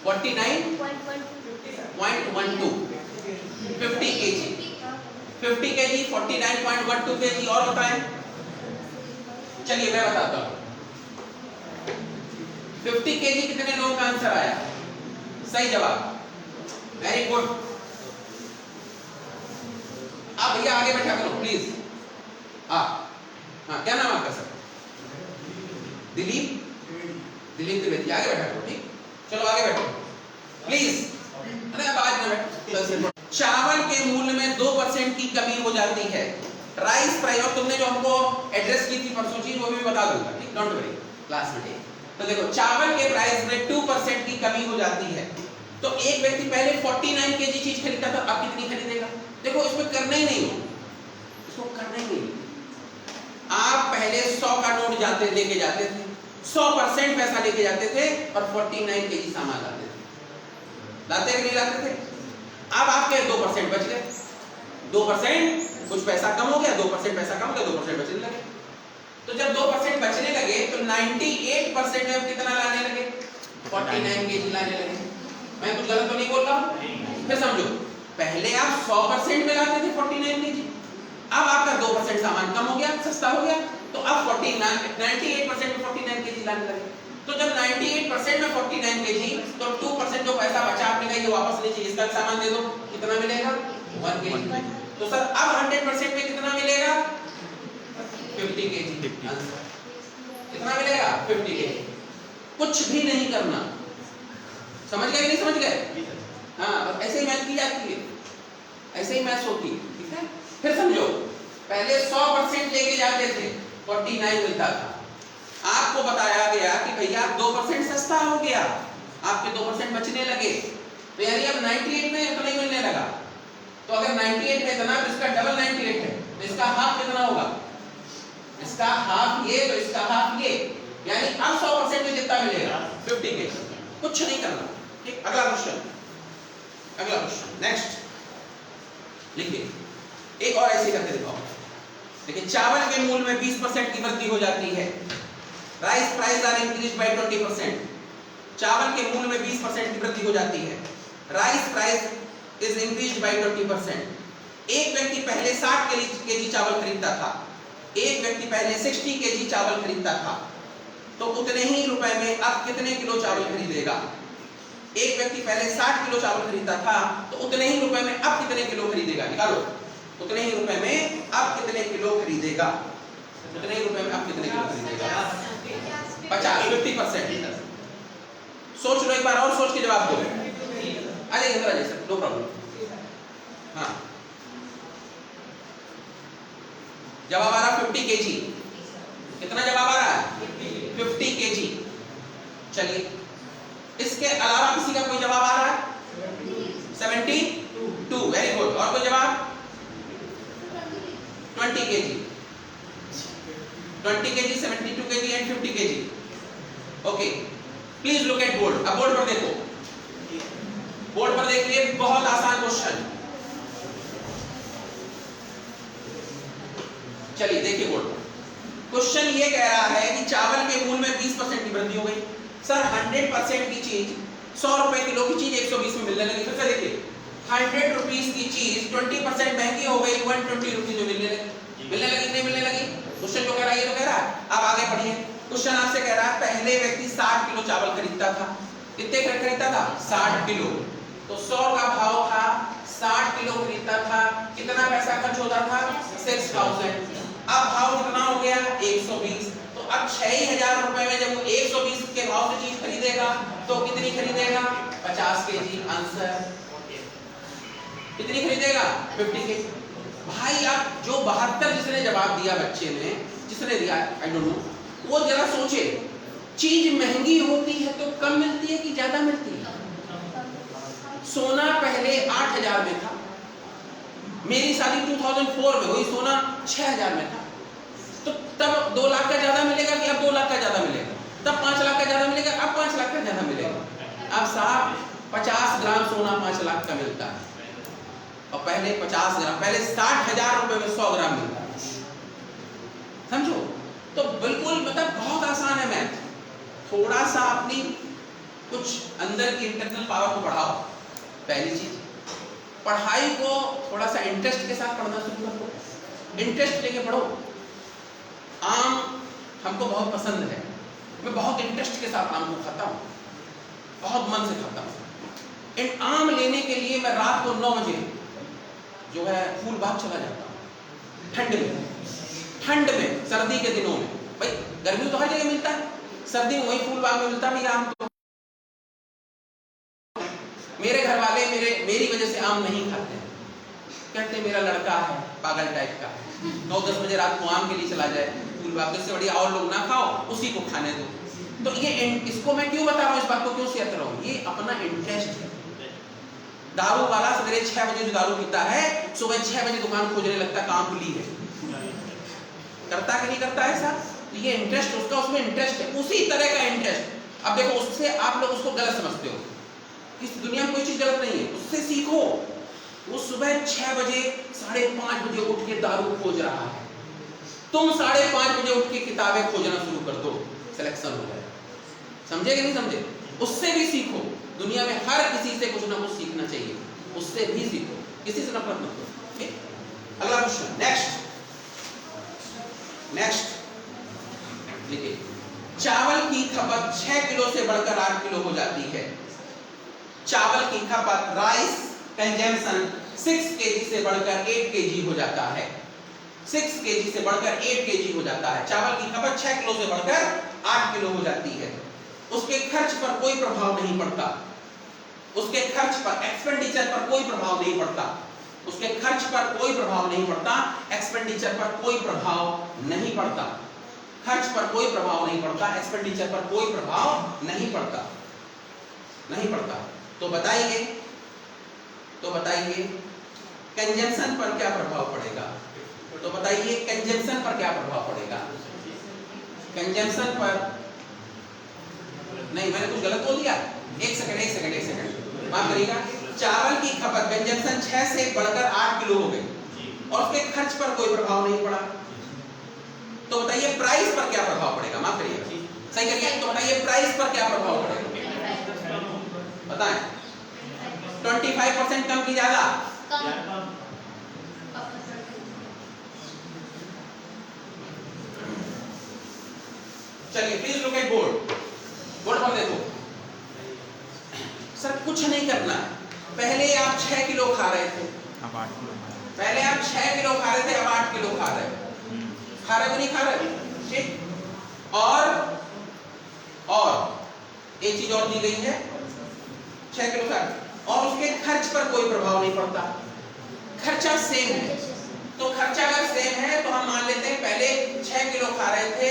49.12 50 केजी, 50 केजी 49.12 केजी। और बताएं, चलिए मैं बताता हूं। 50 केजी कितने लोगों का आंसर आया? सही जवाब, वेरी गुड। आप भैया आगे बैठा करो प्लीज। हाँ, क्या नाम आपका सर? दिलीप त्रिवेदी, आगे बैठा करो। ठीक, चलो आगे बैठो प्लीज। अरे अब आज ना बैठो। चावल के मूल्य में 2% की कमी हो जाती है। राइस प्राइस, और तुमने जो हमको एड्रेस की थी परसों चीज, वो भी बता दूंगा। ठीक, डोंट वरी, क्लास में। ठीक, तो देखो चावल के प्राइस में 2% की कमी हो जाती है। तो एक व्यक्ति पहले 49 केजी चीज खरीदता था, अब कितनी खरीदेगा? देखो इसमें करना ही नहीं हो, इसको करना ही नहीं। आप पहले 100 का नोट लेके जाते थे, 100% पैसा लेके जाते थे और 49 केजी सामान लाते थे। लाते कि नहीं लाते थे? अब आपके 2% बच गए। 2% कुछ पैसा कम हो गया, 2% पैसा कम हो गया, 2% बचने लगे। तो जब 2% बचने लगे तो 98% में कितना लाने लगे? 49 केजी लाने लगे। मैं कुछ गलत तो नहीं बोल रहा हूं? फिर समझो, पहले आप 100% में लाते थे 49 केजी, अब आपका 2% सामान कम हो गया, सस्ता हो गया, तो अब 98% में 49 केजी लाने लगे। तो जब 98% में 49 केजी, तो 2% जो पैसा बचा आपने कहा ये वापस नहीं चाहिए, इसका सामान दे दो, कितना मिलेगा? 1 केजी। तो सर अब 100% में कितना मिलेगा? 50 केजी। कितना मिलेगा? 50 केजी। कुछ भी नहीं करना। समझ गए कि नहीं समझ गए? हाँ, बस ऐसे ही मैथ की जाती है, ऐसे ही मैथ होती है। ठीक है, फिर समझो, पहले 100% लेके जाते थे, 49 मिलता था। आपको बताया गया कि भैया 2% सस्ता हो गया, आपके 2% बचने लगे, तो यानी अब 98 में इतना ही मिलने लगा। तो अगर 98 में इतना, तो इसका डबल 98 है, तो इसका हाफ कितना होगा? इसका हाफ ये, तो इसका हाफ ये, यानी अब 100% में कितना मिलेगा? 50 के। कुछ नहीं करना। ठीक, अगला क्वेश्चन, अगला क्वेश्चन नेक्स्ट लिखिए। एक और ऐसे करके दिखाओ। देखिए चावल के मूल्य में 20% की वृद्धि हो जाती है। Rice price are increase by 20%। चावल के मूल्य में 20% की वृद्धि हो जाती है। Rice price is increase by 20%। एक व्यक्ति पहले 60 केजी चावल खरीदता था, एक व्यक्ति पहले 60 केजी चावल खरीदता था, तो उतने ही रुपए में अब कितने किलो चावल खरीदेगा? एक व्यक्ति पहले 60 किलो चावल खरीदता था, तो उतने ही रुपए में अब कितने किलो खरीदेगा? निकालो। उतने ही रुपए में अब कितने किलो खरीदेगा? उतने ही रुपए में अब कितने किलो खरीदेगा? 50, 50%। सोच लो एक बार और, सोच के जवाब दो। आ जाइए अंदर आ जाइए सर, नो प्रॉब्लम। हाँ, जवाब आ रहा 50 केजी। कितना जवाब आ रहा है? 50 केजी। चलिए, इसके अलावा किसी का कोई जवाब आ रहा है? 72, वेरी गुड। और कोई जवाब? 20 KG, 20 KG, 72 KG and 50 KG. Okay, please look at board. अब बोर्ड पर देखो, बोर्ड पर देखिए, बहुत आसान क्वेश्चन। चलिए देखिए बोर्ड पर। क्वेश्चन ये कह रहा है कि चावल के मूल्य में 20% की वृद्धि हो गई। सर 100% की चीज, 100 रुपए किलो की चीज 120 में मिलने लगी। फिर से देखिए, 100 रुपीस की चीज 20% महंगी हो गई, 120 रुपीस में मिलने लगी, नहीं मिलने लगी? क्वेश्चन जो कह रहा है ये तो कह रहा है। अब आगे पढ़िए, क्वेश्चन आपसे कह रहा है पहले व्यक्ति 60 किलो चावल खरीदता था। कितने खरीदता था? 60 किलो। तो 100 का भाव था, 60 किलो खरीदता था, कितना पैसा खर्च होता था? 6000। अब भाव कितना हो गया? 120। तो अब 6000 रुपए में जब वो 120 के भाव से चीज खरीदेगा तो कितनी खरीदेगा? 50 केजी। आंसर कितनी खरीदेगा? 50 केजी। भाई आप जो 72 जिसने जवाब दिया, बच्चे ने जिसने दिया, आई डोंट नो, वो जरा सोचे, चीज महंगी होती है तो कम मिलती है कि ज्यादा मिलती है? सोना पहले 8000 में था, मेरी शादी 2004 में हुई, सोना 6000 में था, तो तब 2 लाख का ज्यादा मिलेगा कि अब 2 लाख का ज्यादा मिलेगा? तब 5 लाख का ज्यादा मिलेगा, अब 5 लाख का ज्यादा मिलेगा। अब साहब 50 ग्राम सोना 5 लाख का मिलता है, और पहले 50 ग्राम, पहले 60,000 रुपए में 100 ग्राम मिलता है। समझो, तो बिल्कुल मतलब बहुत आसान है मैथ। थोड़ा सा अपनी कुछ अंदर की इंटरनल पावर को बढ़ाओ। पहली चीज, पढ़ाई को थोड़ा सा इंटरेस्ट के साथ पढ़ना शुरू करो, इंटरेस्ट लेके पढ़ो। आम हमको बहुत पसंद है, मैं बहुत इंटरेस्ट के साथ आम को खाता हूँ, बहुत मन से खाता हूँ। इन आम लेने के लिए मैं रात को 9 बजे जो है फूल बाग चला जाता हूँ। ठंड में, सर्दी के दिनों में, भाई गर्मी तो हर जगह मिलता है, सर्दी में वही फूल बाग में मिलता है आम। तो मेरे घर वाले मेरी वजह से आम नहीं खाते हैं, कहते मेरा लड़का है पागल टाइप का, 9-10 बजे रात को आम के लिए चला जाए फूल बाग, इससे बढ़िया और लोग ना खाओ, उसी को खाने दो। तो ये इसको मैं क्यों बता रहा हूँ, इस बात को क्यों शेयर कर रहा हूँ? ये अपना इंटरेस्ट है। दारू वाला सवेरे 6 बजे जो दारू पीता है, सुबह 6 बजे दुकान खोजने लगता है कहाँ खुली है। करता कि नहीं करता है साहब? तो ये इंटरेस्ट उसका, उसमें इंटरेस्ट है, उसी तरह का इंटरेस्ट। अब देखो, उससे आप लोग उसको गलत समझते हो, इस दुनिया में कोई चीज गलत नहीं है, उससे सीखो। वो सुबह 6 बजे 5:30 बजे उठ के दारू खोज रहा है, तुम 5:30 बजे उठ के किताबें खोजना शुरू कर दो, सिलेक्शन हो जाए। समझे कि नहीं समझे? उससे भी सीखो। दुनिया में हर किसी से कुछ ना कुछ सीखना चाहिए, उससे भी सीखो, किसी से नफरत मत करो। अगला क्वेश्चन, नेक्स्ट देखिए, चावल की खपत 6 किलो से बढ़कर 8 किलो हो जाती है। चावल की खपत, राइस कंजम्पशन 6 केजी से बढ़कर 8 केजी हो जाता है। 6 केजी से बढ़कर 8 केजी हो जाता है। चावल की खपत 6 किलो से बढ़कर 8 किलो हो जाती है। उसके खर्च पर कोई प्रभाव नहीं पड़ता, उसके खर्च पर, एक्सपेंडिचर पर कोई प्रभाव नहीं पड़ता, उसके खर्च पर कोई प्रभाव नहीं पड़ता, एक्सपेंडिचर पर कोई प्रभाव नहीं पड़ता, खर्च पर कोई प्रभाव नहीं पड़ता, एक्सपेंडिचर पर कोई प्रभाव नहीं पड़ता, नहीं पड़ता। तो बताइए कंजम्पशन पर क्या प्रभाव पड़ेगा? तो बताइए कंजम्पशन पर क्या प्रभाव पड़ेगा? कंजम्पशन पर नहीं, मैंने कुछ गलत बोल दिया? एक सेकंड माफ करिएगा। चावल की खपत कंजम्पशन 6 से बढ़कर 8 किलो हो गई और उसके खर्च पर कोई प्रभाव नहीं पड़ा। तो बताइए प्राइस पर क्या प्रभाव पड़ेगा? माफ करिएगा, सही करिए। तो बताइए प्राइस पर क्या प्रभाव पड़ेगा? बताएं। 25% कम की ज्यादा? चलिए please look at board, board पर देखो। सर कुछ नहीं करना, पहले आप 6 किलो खा रहे थे, अब 8 किलो पहले आप 6 किलो खा रहे थे, अब 8 किलो खा रहे हो, खा रहे हो नहीं खा रहे, ठीक। और एक चीज और दी गई है, 6 किलो का, और उसके खर्च पर कोई प्रभाव नहीं पड़ता, खर्चा सेम है। तो खर्चा अगर सेम है तो हम मान लेते हैं पहले 6 किलो खा रहे थे,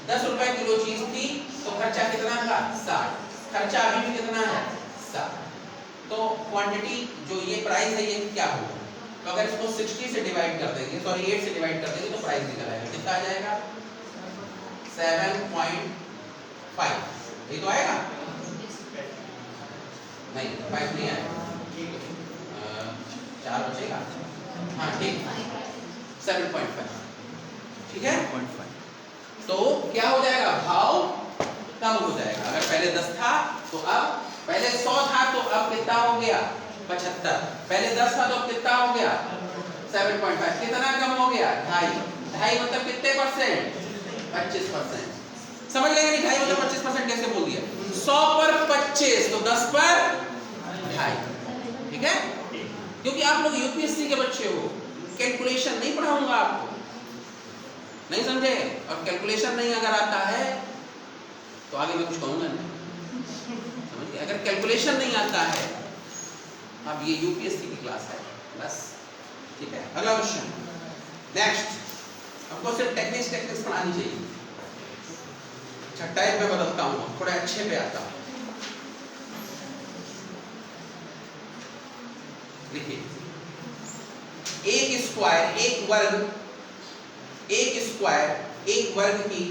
10 रुपए किलो चीज थी, तो खर्चा कितना था 60, खर्चा अभी भी कितना है 60। तो क्वांटिटी जो ये प्राइस है ये क्या होगा, तो अगर इसको 60 से डिवाइड कर देंगे, सॉरी 8 से डिवाइड कर देंगे तो प्राइस निकल आएगा, कितना आ जाएगा 7.5, ये तो आएगा नहीं 5 नहीं आएगा, 4 बचेगा, हाँ ठीक 7.5, ठीक है। 7.5 तो क्या हो जाएगा, भाव कम हो जाएगा, अगर पहले 10 था तो अब, पहले 100 था तो अब कितना हो गया 75, पहले 10 था तो अब कितना हो गया 7.5, कितना कम हो गया 2.5 मतलब कितने परसेंट 25%, समझ गए नहीं, 2.5 मतलब 25% कैसे बोल दिया, 100 पर 25 तो 10 पर 2.5, ठीक है। क्योंकि आप लोग यूपीएससी के बच्चे हो, कैलकुलेशन नहीं पढ़ाऊंगा आपको, नहीं समझे, और कैलकुलेशन नहीं अगर आता है तो आगे मैं कुछ कहूंगा नहीं, समझ गए, अगर कैलकुलेशन नहीं आता है, अब ये यूपीएससी की क्लास है बस, ठीक है। अगला क्वेश्चन, नेक्स्ट, आपको सिर्फ टेक्निक्स पढ़ानी चाहिए। अच्छा टाइप में बदलता हूँ, थोड़े अच्छे पे आता हूँ, देखिए एक स्क्वायर, एक वर्ग की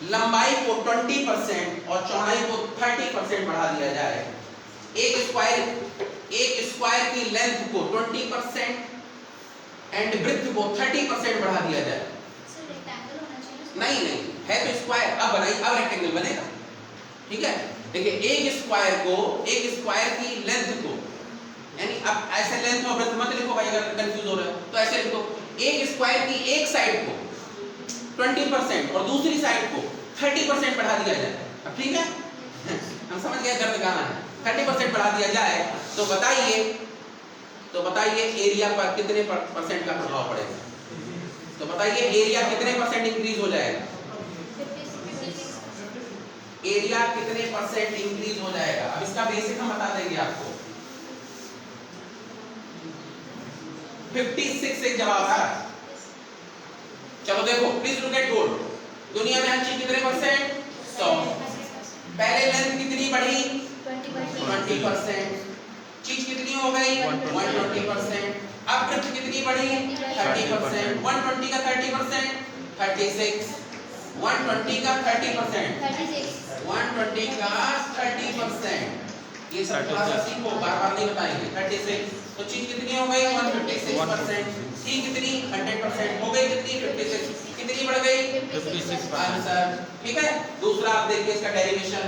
लंबाई को 20% और चौड़ाई को 30% बढ़ा दिया जाए, एक स्क्वायर की लेंथ को 20% एंड ब्रेड्थ को 30% बढ़ा दिया जाए, नहीं है तो स्क्वायर, अब बनाइए, अब रेक्टेंगल बनेगा, ठीक है। देखिए एक स्क्वायर की लेंथ को, यानी अब ऐसे लेंथ और ब्रेड्थ मत लिखो भाई अगर कंफ्यूज हो रहे हो तो ऐसे लिखो, एक स्क्वायर की एक साइड को 20% और दूसरी साइड को 30% बढ़ा दिया जाए, अब ठीक है हम समझ गए घर लगाना है, 30% बढ़ा दिया जाए तो बताइए एरिया पर कितने परसेंट का प्रभाव पड़ेगा, तो बताइए एरिया कितने परसेंट इंक्रीज हो जाएगा, एरिया कितने परसेंट इंक्रीज हो जाएगा, अब इसका बेसिक हम बता देंगे आपको, 56 एक जवाब है। चलो देखो प्लीज लुक एट बोर्ड, दुनिया में हर चीज कितने परसेंट 100, पहले लेंथ कितनी बढ़ी 20%, चीज कितनी हो गई 120%, अब ब्रेड्थ कितनी बढ़ी 30%, 120 का 30% 36, 120 का 30%, 120 का 30%, ये सब थोड़ा सा सीखो, बार-बार नहीं बताएंगे, 36, तो चीज कितनी हो गई 156%, सी कितनी 100% हो गई, कितनी 56, कितनी बढ़ गई 56 आंसर, ठीक है। दूसरा आप देखिए इसका डेरिवेशन,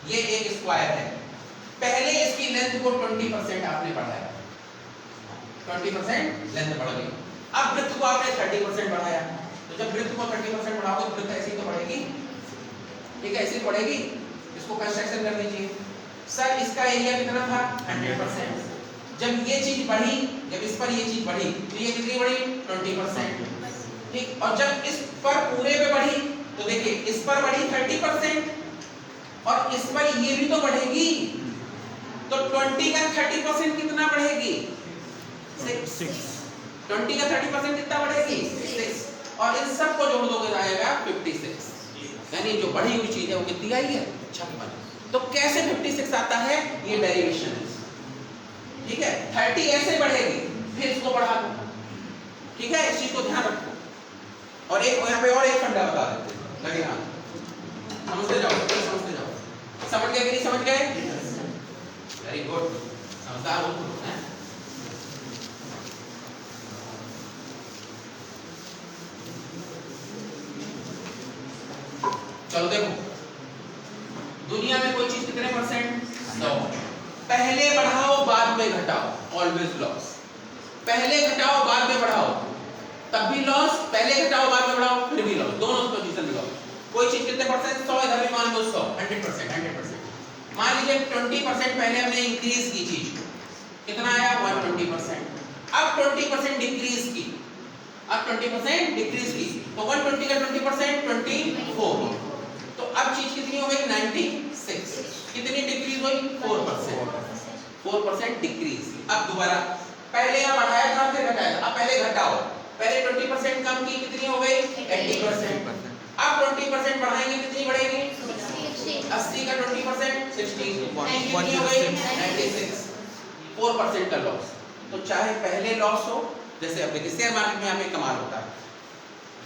ये एक स्क्वायर है, पहले इसकी लेंथ को 20% आपने बढ़ाया, 20% लेंथ बढ़ गई, अब ब्रेड्थ को आपने 30% बढ़ाया, तो जब ब्रेड्थ को 30% बढ़ाओगे ब्रेड्थ ऐसी तो बढ़ेगी, ठीक है ऐसी बढ़ेगी, इसको कंस्ट्रक्शन कर दीजिए। सर इसका एरिया कितना था 100%, जब ये चीज बढ़ी, जब इस पर ये चीज बढ़ी तो ये कितनी बढ़ी 20%, ठीक, और जब इस पर पूरे पे बढ़ी तो देखिए इस पर बढ़ी 30% और इस पर ये भी तो बढ़ेगी, तो 20 का 30% कितना बढ़ेगी 6, 20 का 30% कितना बढ़ेगी 6, और इन सब को जोड़ दोगे आएगा 56, यानी जो बढ़ी हुई चीज है वो कितनी आई है 56। तो कैसे 56 आता है, ये डेरिवेशन है, ठीक है। 30 ऐसे बढ़ेगी फिर इसको बढ़ा दो, ठीक है, इस चीज को ध्यान रखो। और एक यहाँ पे और एक फंडा बता देते हैं, लगे हाँ समझते जाओ, समझ गए कि नहीं समझ गए, वेरी गुड, समझदार हो तुम हैं। चलो देखो दुनिया में कोई चीज कितने परसेंट 100, पहले बढ़ाओ बाद में घटाओ, ऑलवेज लॉस, पहले घटाओ बाद में बढ़ाओ तब भी लॉस, पहले घटाओ बाद में बढ़ाओ फिर भी लॉस, दोनों पोजीशन लगाओ, कोई चीज कितने परसेंट, 100, इधर भी मान लो 100, 100%। मान लीजिए 20% पहले हमने इंक्रीज की चीज को, कितना आया 120%। अब 20% डिक्रीज की, अब 20% डिक्रीज की, तो 120 का 20% 24, तो अब चीज कितनी हो गई 96, कितनी डिक्रीज हुई 4% डिक्रीज। अब दोबारा पहले यहाँ बढ़ाया था फिर घटाया था, अब पहले घटाओ, पहले 20% कम की, कितनी हो गई 80%, अब 20% बढ़ाएंगे कितनी बढ़ेगी 80 का 20% 60, कितनी हो गई 96, 4% का लॉस। तो चाहे पहले लॉस हो, जैसे अब देखिए शेयर मार्केट में यहाँ पे कमाल होता है,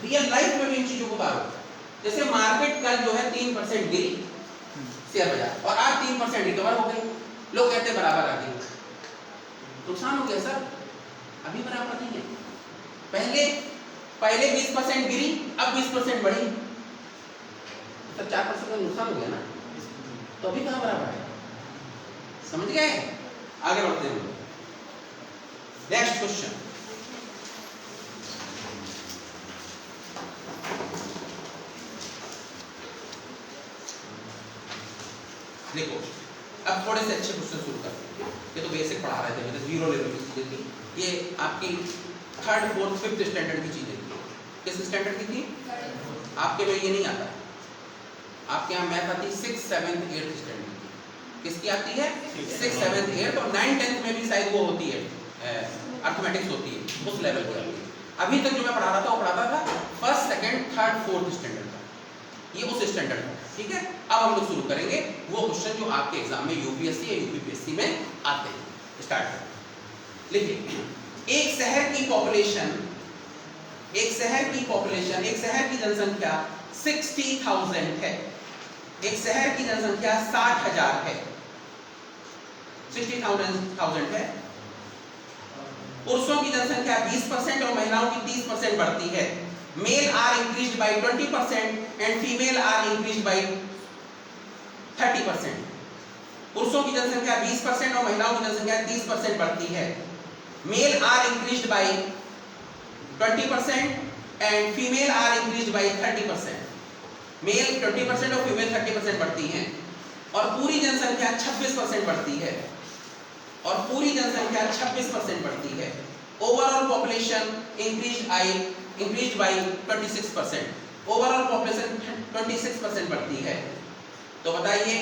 रियल लाइफ में भी इन चीजों को उतारो। जैसे मार्केट कल जो है 3% गिरी शेयर बाजार, और आज 3% रिकवर हो गई, लोग कहते हैं बराबर आ गई, नुकसान हो गया सर, अभी बराबर नहीं है। पहले 20% गिरी, अब 20% बढ़ी, तो 4% का नुकसान हो गया ना, तो अभी कहां बराबर है, समझ गए। आगे बढ़ते हैं, नेक्स्ट क्वेश्चन। देखो अब थोड़े से अच्छे क्वेश्चन शुरू करते हैं, ये तो बेसिक पढ़ा रहे थे, मतलब 0 लेवल की चीजें थी, ये आपकी 3rd 4th 5th स्टैंडर्ड की चीजें थी। किस स्टैंडर्ड की थी, आपके में ये नहीं आता, आपके यहाँ मैथ आती 6th 7th 8th स्टैंडर्ड की। किसकी आती है 6th 7th 8th, और 9th 10th में भी शायद वो होती है, अर्थमेटिक्स होती है, उस लेवल की आती है। अभी तक जो मैं पढ़ा रहा था वो पढ़ाता था 1st 2nd 3rd 4th standard का, ये उस स्टैंडर्ड का, ठीक है। अब हम लोग शुरू करेंगे वो क्वेश्चन जो आपके एग्जाम में यूपीएससी या यूपीपीएससी में आते हैं। स्टार्ट करें, लिखिए एक शहर की पॉपुलेशन, एक शहर की जनसंख्या 60,000 है, एक शहर की जनसंख्या 60,000 है, 60,000 है। पुरुषों की जनसंख्या 20% और महिलाओं की 30% बढ़ती है। Male are increased by 20% and female are increased by 30%। पुरुषों की जनसंख्या 20% और महिलाओं की जनसंख्या 30% बढ़ती है। Male are increased by 20% and female are increased by 30%। Male 20% और फीमेल 30% बढ़ती हैं, और पूरी जनसंख्या 26% बढ़ती है, और पूरी जनसंख्या 26% बढ़ती है। Overall population increased by 26%। Overall population 26% बढ़ती है। तो बताइए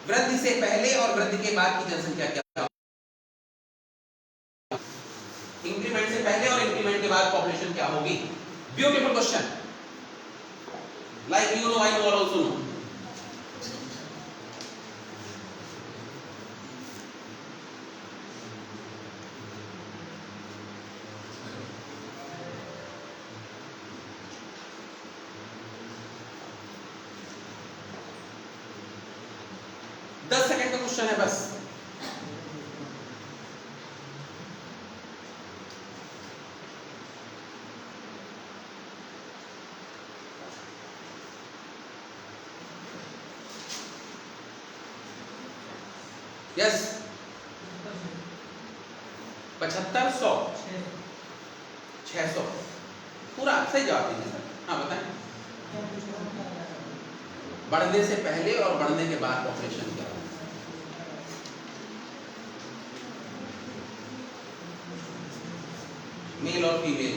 वृद्धि से पहले और वृद्धि के बाद की जनसंख्या क्या होगी? इंक्रीमेंट से पहले और इंक्रीमेंट के बाद पॉपुलेशन क्या होगी? Beautiful question, like you know I know और आल्सो नो। सेकंड का क्वेश्चन है बस। यस 7500 600 पूरा सही जवाब दीजिए सर। हाँ बताएं, बढ़ने से पहले और बढ़ने के बाद पॉपुलेशन क्या है? मेल और फीमेल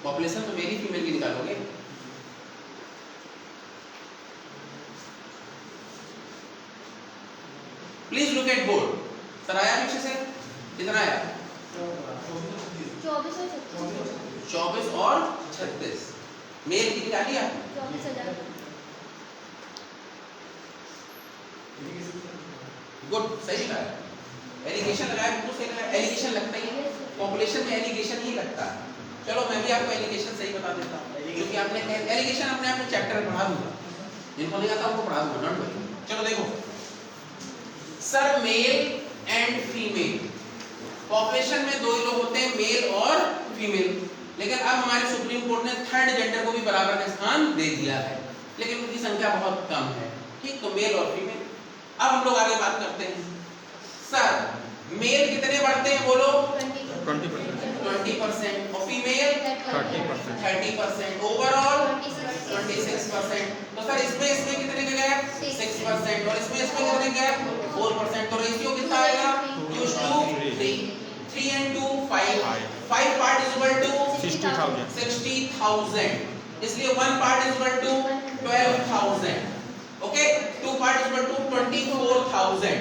पॉपुलेशन तो मेल फीमेल की निकालोगे। Please look at board. Sir आया पीछे से कितना आया? 24 और 36। मेल की निकाली आपने? 24,000। गुड, सही कहा। एलिगेशन लगाया, बिल्कुल सही लगाया। एलिगेशन लगता ही है, पॉपुलेशन में एलिगेशन ही लगता है। चलो मैं भी आपको एलिगेशन सही बता देता हूँ, क्योंकि आपने एलिगेशन अपने आप में चैप्टर में पढ़ा दूंगा, जिनको नहीं आता उनको पढ़ा दूंगा, डोंट वरी। चलो देखो sir, male and female population में दो ही लोग होते हैं, मेल और फीमेल। लेकिन अब हमारे सुप्रीम कोर्ट ने थर्ड जेंडर को भी बराबर का स्थान दे दिया है, लेकिन उनकी संख्या बहुत कम है। ठीक, तो मेल और फीमेल। अब हम लोग आगे बात करते हैं। सर मेल कितने बढ़ते हैं बोलो? 20% और फीमेल 30%, ओवरऑल 26%। तो सर इसमें कितने का गैप 6% और इसमें कितने गैप 4%। तो रेशियो कितना आएगा 2:3, 3 and 2 5, 5 part is equal to 60,000, इसलिए 1 part is equal to 12,000, okay 2 part is equal to 24,000,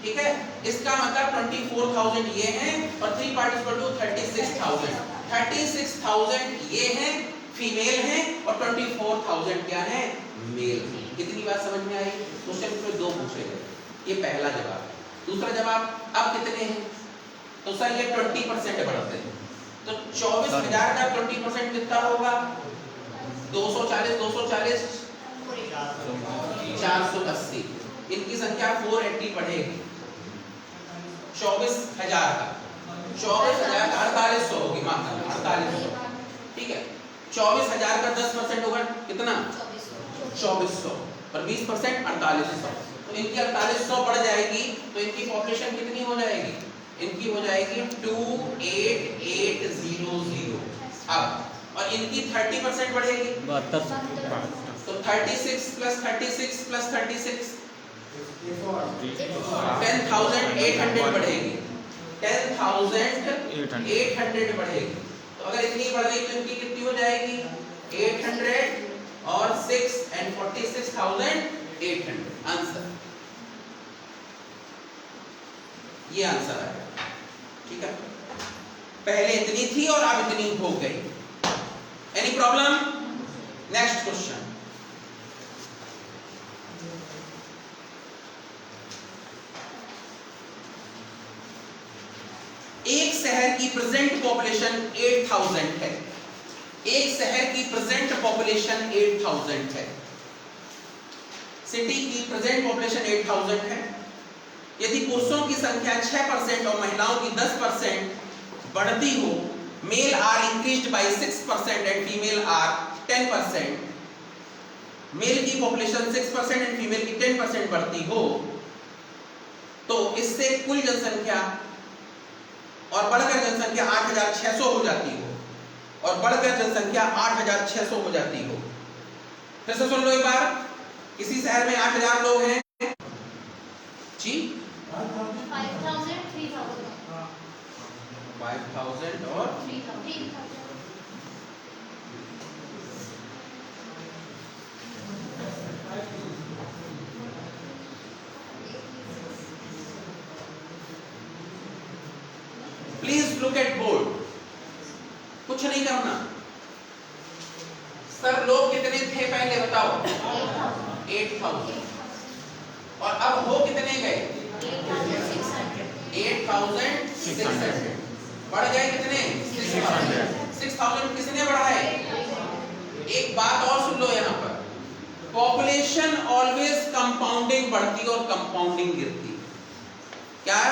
ठीक है। इसका मतलब 24,000 ये हैं और 3 part is equal to 36,000, 36,000 ये हैं फीमेल हैं और 24,000 क्या है मेल। कितनी बात समझ में आई। क्वेश्चन में 2 पूछे गए, ये पहला जवाब। दूसरा जवाब अब कितने हैं, तो सर ये 20% बढ़ते हैं, तो 24,000 का 20% कितना होगा 240, 480, इनकी संख्या 480 बढ़ेगी। 24,000 का 4800 होगी, माफ करना 4800, ठीक है। 24,000 का 10% होगा कितना 2400 और 20% 4800, तो इनकी 4800 बढ़ जाएगी, तो इनकी पॉपुलेशन कितनी हो जाएगी, इनकी हो जाएगी 28800। अब और इनकी 30% बढ़ेगी 72, तो 36 प्लस 36 प्लस 36 10,800 बढ़ेगी, 10,800 बढ़ेगी। तो अगर इतनी बढ़ गई तो इनकी कितनी हो जाएगी 800 और 6 and 46,800। आंसर ये आंसर है, ठीक है। पहले इतनी थी और अब इतनी हो गई। Any problem. नेक्स्ट क्वेश्चन, एक शहर की प्रेजेंट पॉपुलेशन 8,000 है, एक शहर की प्रेजेंट पॉपुलेशन 8,000 है, सिटी की प्रेजेंट पॉपुलेशन 8,000 है। यदि पुरुषों की संख्या 6% और महिलाओं की 10% बढ़ती हो, male are increased by 6% and female are 10%, male की पॉपुलेशन 6% एंड फीमेल की 10% बढ़ती हो, तो इससे कुल जनसंख्या और बढ़कर जनसंख्या 8,600 हो जाती हो और बढ़कर जनसंख्या 8,600 हो जाती हो। फिर से सुन लो एक बार, किसी शहर में 8,000 लोग हैं जी, 5,000, 3,000 5,000 और 3,000। प्लीज लुक एट बोर्ड, कुछ नहीं करना। सर लोग कितने थे पहले बताओ 8,000 और अब हो कितने गए 8,600, बढ़ गए कितने 6,000 किसने बढ़ाए। एक बात और सुन लो यहाँ पर, पॉपुलेशन ऑलवेज कंपाउंडिंग बढ़ती और कंपाउंडिंग गिरती। क्या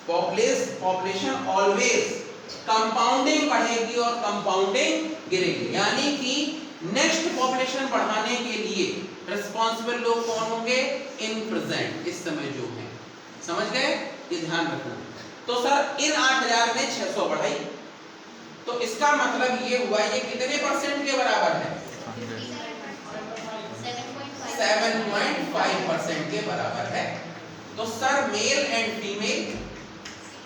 पॉपुलेशन ऑलवेज कंपाउंडिंग बढ़ेगी और कंपाउंडिंग गिरेगी, यानी कि नेक्स्ट पॉपुलेशन बढ़ाने के लिए रिस्पॉन्सिबल लोग कौन होंगे इन प्रेजेंट, इस समय जो है। समझ गए, ये ध्यान रखना। तो सर इन 8,000 ने 600 बढ़ाई, तो इसका मतलब ये हुआ ये कितने % के बराबर है 7.5% के बराबर है। तो सर मेल एंड फीमेल,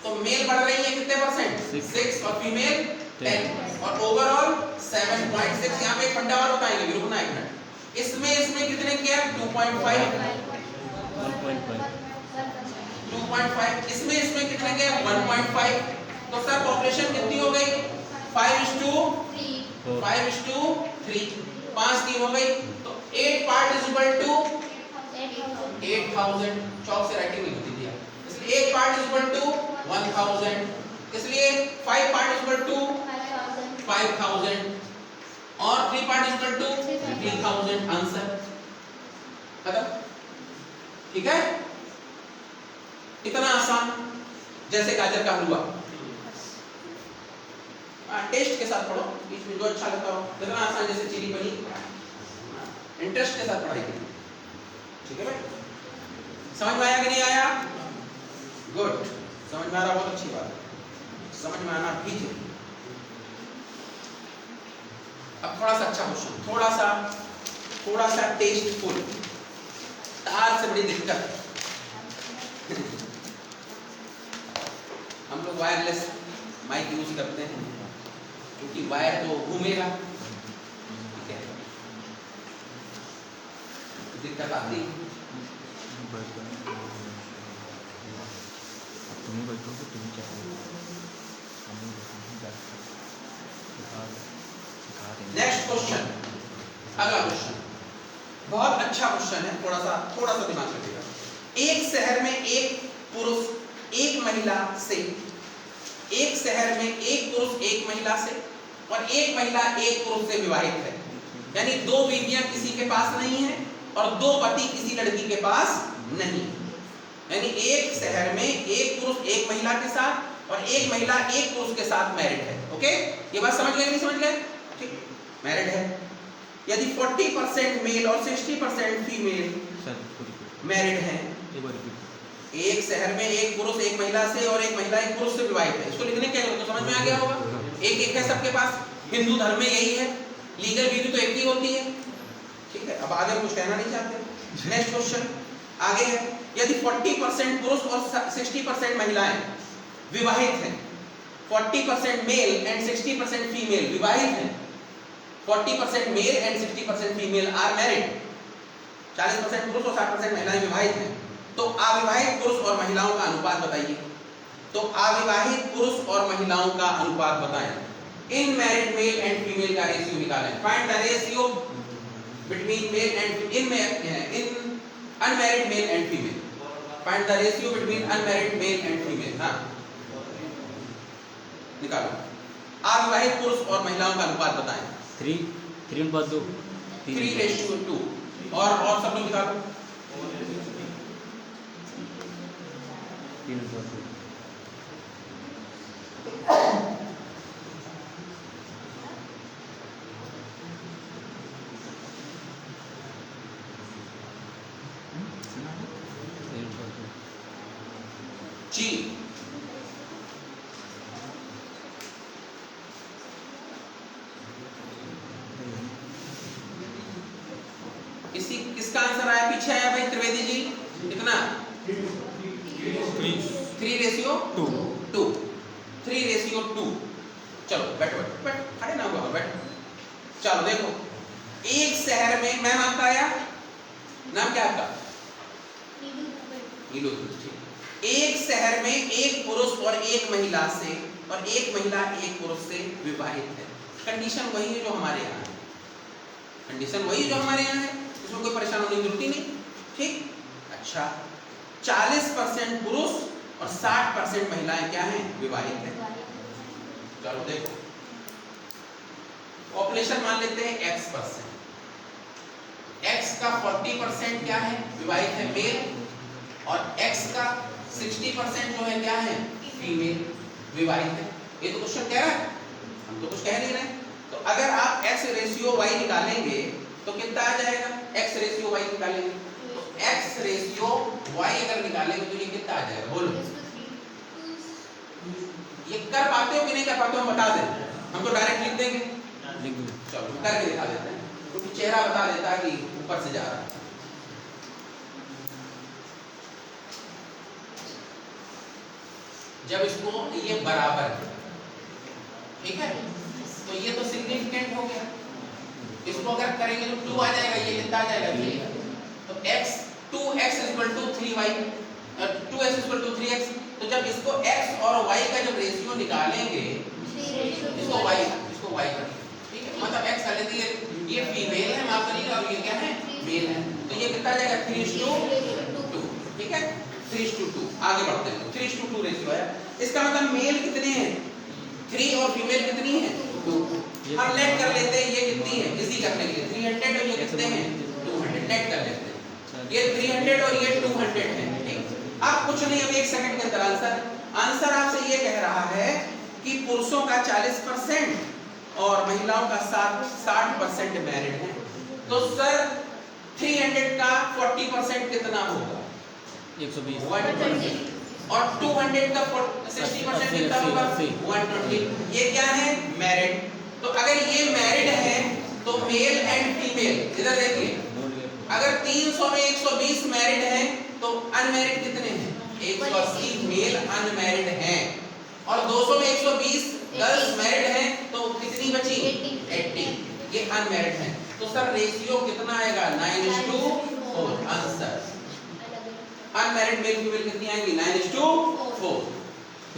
तो मेल बढ़ रही है कितने %, 6 और फीमेल 10 और ओवरऑल 7.6। यहाँ पे एक फंडा और बताएंगे, रुकना एक मिनट। इसमें कितने गैप 2.5, 2.5, इसमें कितने गैप 1.5। तो सर पॉपुलेशन कितनी हो गई 5:3, 5 की हो गई। तो 8 part is equal to 8,000, चौक से राइटिंग नहीं होती थी, इसलिए 8 part is equal to 1,000, इसलिए 5 part is equal to 5,000 और 3 part is equal to 3,000। Answer खत्म, ठीक है। इतना आसान जैसे गाजर का हलवा। टेस्ट के साथ पढ़ो, बीच में जो अच्छा लगता हो। इतना आसान जैसे चिली पनीर, इंटरेस्ट के साथ पढ़ाई करिए, ठीक है भाई। समझ में आया कि नहीं आया, गुड, समझ में आ रहा, बहुत अच्छी बात है, समझ में आना भी चाहिए। अब थोड़ा सा अच्छा क्वेश्चन, थोड़ा सा टेस्टफुल। तार से बड़ी दिक्कत हम लोग वायरलेस माइक यूज करते हैं क्योंकि वायर तो घूमेगा, ठीक है, दिक्कत आती है। तुम्हें बैठोगे तुम क्या नेक्स्ट क्वेश्चन, अगला क्वेश्चन बहुत अच्छा क्वेश्चन है, थोड़ा सा दिमाग लगेगा। एक शहर में एक पुरुष एक महिला से, एक शहर में एक पुरुष एक महिला से और एक महिला एक पुरुष से विवाहित है, यानी दो बीवियां किसी के पास नहीं है और दो पति किसी लड़की के पास नहीं, यानी एक शहर में एक पुरुष एक महिला के साथ और एक महिला एक पुरुष के साथ मैरिड है। ओके, ये बात समझ गए नहीं समझ गए? ठीक, मैरिड है। यदि 40% मेल और 60% फीमेल मैरिड हैं, एक शहर में एक पुरुष एक महिला से और एक महिला एक पुरुष से विवाहित है, इसको लिखने क्या तो समझ में आ गया होगा। एक है सबके पास, हिंदू धर्म में यही है, लीगल बीवी तो एक ही होती है, ठीक है। अब आगे कुछ कहना नहीं चाहते। नेक्स्ट क्वेश्चन आगे है, यदि 40% पुरुष और 60% महिलाएं विवाहित हैं, 40% मेल एंड 60% फीमेल विवाहित हैं, 40% male and 60% female are married, 40% पुरुष और 60% महिलाएं विवाहित हैं, तो अविवाहित पुरुष और महिलाओं का अनुपात बताइए। तो अविवाहित पुरुष और महिलाओं का अनुपात बताएं। इन मैरिड मेल एंड फीमेल का रेशियो निकालें। Find the ratio between male and in unmarried male and female. Find the ratio between unmarried male and female. हाँ, निकालो। अविवाहित पुरुष और महिलाओं का अनुपात बताएं। 3:2 3:2। और सब लोग निकालो। 3:2। जी, किसका आंसर आया? पीछे आया भाई त्रिवेदी जी, कितना? 3:2। 3:2। चलो बैठो खड़े ना हुआ बैठो। चलो देखो, एक शहर में, मैम आपका आया नाम क्या आपका? नीलू। एक शहर में एक पुरुष और एक महिला से और एक महिला एक पुरुष से विवाहित है। कंडीशन वही है जो हमारे यहाँ है, कंडीशन वही जो हमारे यहाँ है, इसमें कोई परेशान होने की जरूरत ही नहीं, ठीक। अच्छा, 40% पुरुष और 60% महिलाएं क्या हैं? विवाहित हैं। चलो देखो, पॉपुलेशन मान लेते हैं X%। X का 40% क्या है? विवाहित है, मेल, और X का 60% जो है क्या है? फीमेल, विवाहित है। ये तो क्वेश्चन कह रहा है, हम तो कुछ कह नहीं रहे। तो अगर आप X रेशियो Y निकालेंगे तो कितना आ जाएगा? X रेशियो Y निकालेंगे तो X रेशियो Y अगर निकालेंगे तो ये कितना आ जाएगा? बोलो, ये कर पाते हो कि नहीं कर पाते हो? हम बता दें, हम तो डायरेक्ट लिख देंगे। चलो करके दिखा देते हैं, क्योंकि चेहरा बता देता है कि ऊपर से जा रहा है। जब इसको ये बराबर है, ठीक है, तो ये तो सिग्निफिकेंट हो गया। इसको अगर करेंगे तो 2 आ जाएगा, ये कितना आ जाएगा? 3। तो x 2x = 3y, 2x = 3x। तो जब इसको x और y का जब रेशियो निकालेंगे, इसको y करेंगे, ठीक है, मतलब x कर लेते हैं, ये फीमेल है, माफ करिएगा, और ये क्या है? मेल है। तो ये कितना आ जाएगा? 3:2, ठीक है, 3:2। आगे बढ़ते हैं, 3:2 रेशियो है। इसका मतलब मेल कितने हैं? 3 और फीमेल कितनी है? 2। हम लेट कर लेते हैं, ये कितनी है? इसी करने के लिए 300 और ये कितने हैं? 200। लेट कर लेते हैं, ये 300 और ये 200 है, ठीक। अब कुछ नहीं, अब 1 सेकंड के अंदर आंसर आपसे ये कह रहा है कि पुरुषों का 40% और महिलाओं का 60% मैरिड है। तो सर 300 का 40% कितना होगा? 120। 120। और 200 का 60% कितना होगा? 120। ये क्या है? मैरिड। तो अगर ये मैरिड है तो मेल एंड फीमेल, इधर देखिए, अगर 300 में 120 मैरिड हैं तो अनमैरिड कितने हैं? 180 मेल अनमैरिड हैं। और 200 में 120 गर्ल्स मैरिड हैं तो कितनी बची? 80, ये अनमैरिड हैं। तो सर रेशियो कितना आएगा? 9:4। आंसर अनमैरिड मेल फीमेल कितनी आएंगी? 9:4।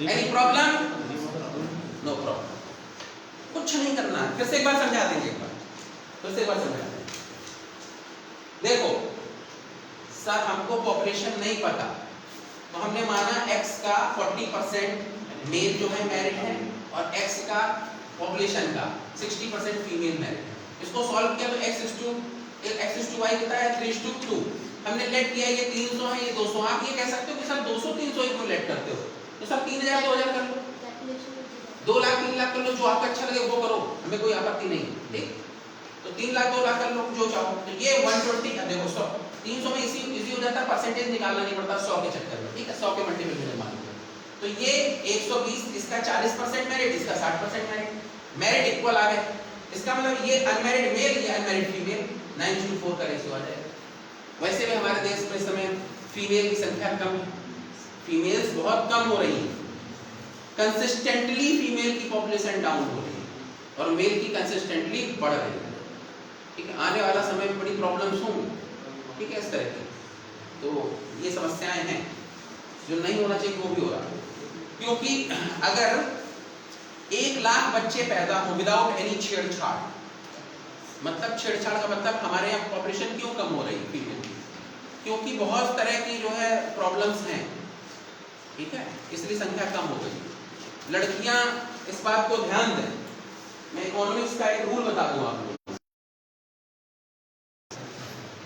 Any problem? नो प्रॉब्लम, कुछ नहीं करना है। फिर से एक बार समझा देंगे, एक बार फिर से एक बार समझा देंगे। देखो सर हमको पॉपुलेशन नहीं पता, तो हमने माना x का 40% मेल जो है मैरिड है और x का पॉपुलेशन का 60% फीमेल मैरिड है। इसको सॉल्व किया तो x to y कितना है? 3:2। हमने लेट किया ये 300 है, ये 200। आप ये कह सकते हो कि सर 200 300 क्यों लेट करते हो? तो सर 3000 2000 कर लो, 2 लाख 3 लाख कर लो, जो आपको अच्छा लगे वो करो, हमें कोई आपत्ति नहीं। ठीक, तो 3 लाख 2 लाख कर लो, जो चाहो। तो ये 120 देखो 100 300 में इजी हो जाता है, परसेंटेज निकालना नहीं पड़ता 100 के चक्कर में। ठीक है, 100 के मल्टीपल में मान लो तो ये 120, इसका 40% मैरिड, इसका 60% मैरिड, मैरिड इक्वल आ गए। इसका मतलब ये अनमैरिड मेल, ये अनमैरिड फीमेल, 9:4 का रेशियो आ जाएगा। वैसे भी हमारे देश में इस समय फीमेल की संख्या कम है, फीमेल्स बहुत कम हो रही है, कंसिस्टेंटली फीमेल की पॉपुलेशन डाउन हो रही है और मेल की कंसिस्टेंटली बढ़ रही है। ठीक है, आने वाला समय में बड़ी प्रॉब्लम्स होंगी। ठीक है, इस तरह की तो ये समस्याएं हैं, जो नहीं होना चाहिए वो भी हो रहा है। क्योंकि अगर 1 लाख बच्चे पैदा हो विदाउट एनी छेड़छाड़, मतलब छेड़छाड़ का मतलब हमारे यहाँ पॉपुलेशन क्यों कम हो रही है फीमेल की? क्योंकि बहुत तरह की जो है प्रॉब्लम्स हैं। ठीक है, इसलिए संख्या कम हो गई। लड़कियां इस बात को ध्यान दें, मैं इकोनॉमिक्स का एक रूल बता दूं आप लोगों को।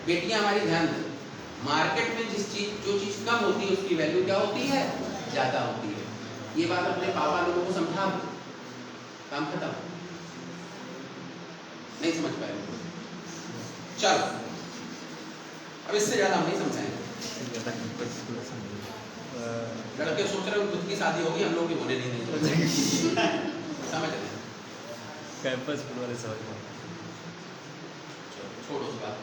बेटियां हमारी ध्यान दें, मार्केट में जो चीज कम होती है उसकी वैल्यू क्या होती है? ज्यादा होती है। ये बात अपने पापा लोगों को समझा दो, काम खत्म। नहीं समझ पाए? चलो अब इससे ज्यादा हम नहीं समझाएंगे। लड़के सोच रहे हो खुद की शादी होगी, हम लोग की होने नहीं देंगे। समझ रहे? कैंपस वाले समझ छोड़ो उस बात।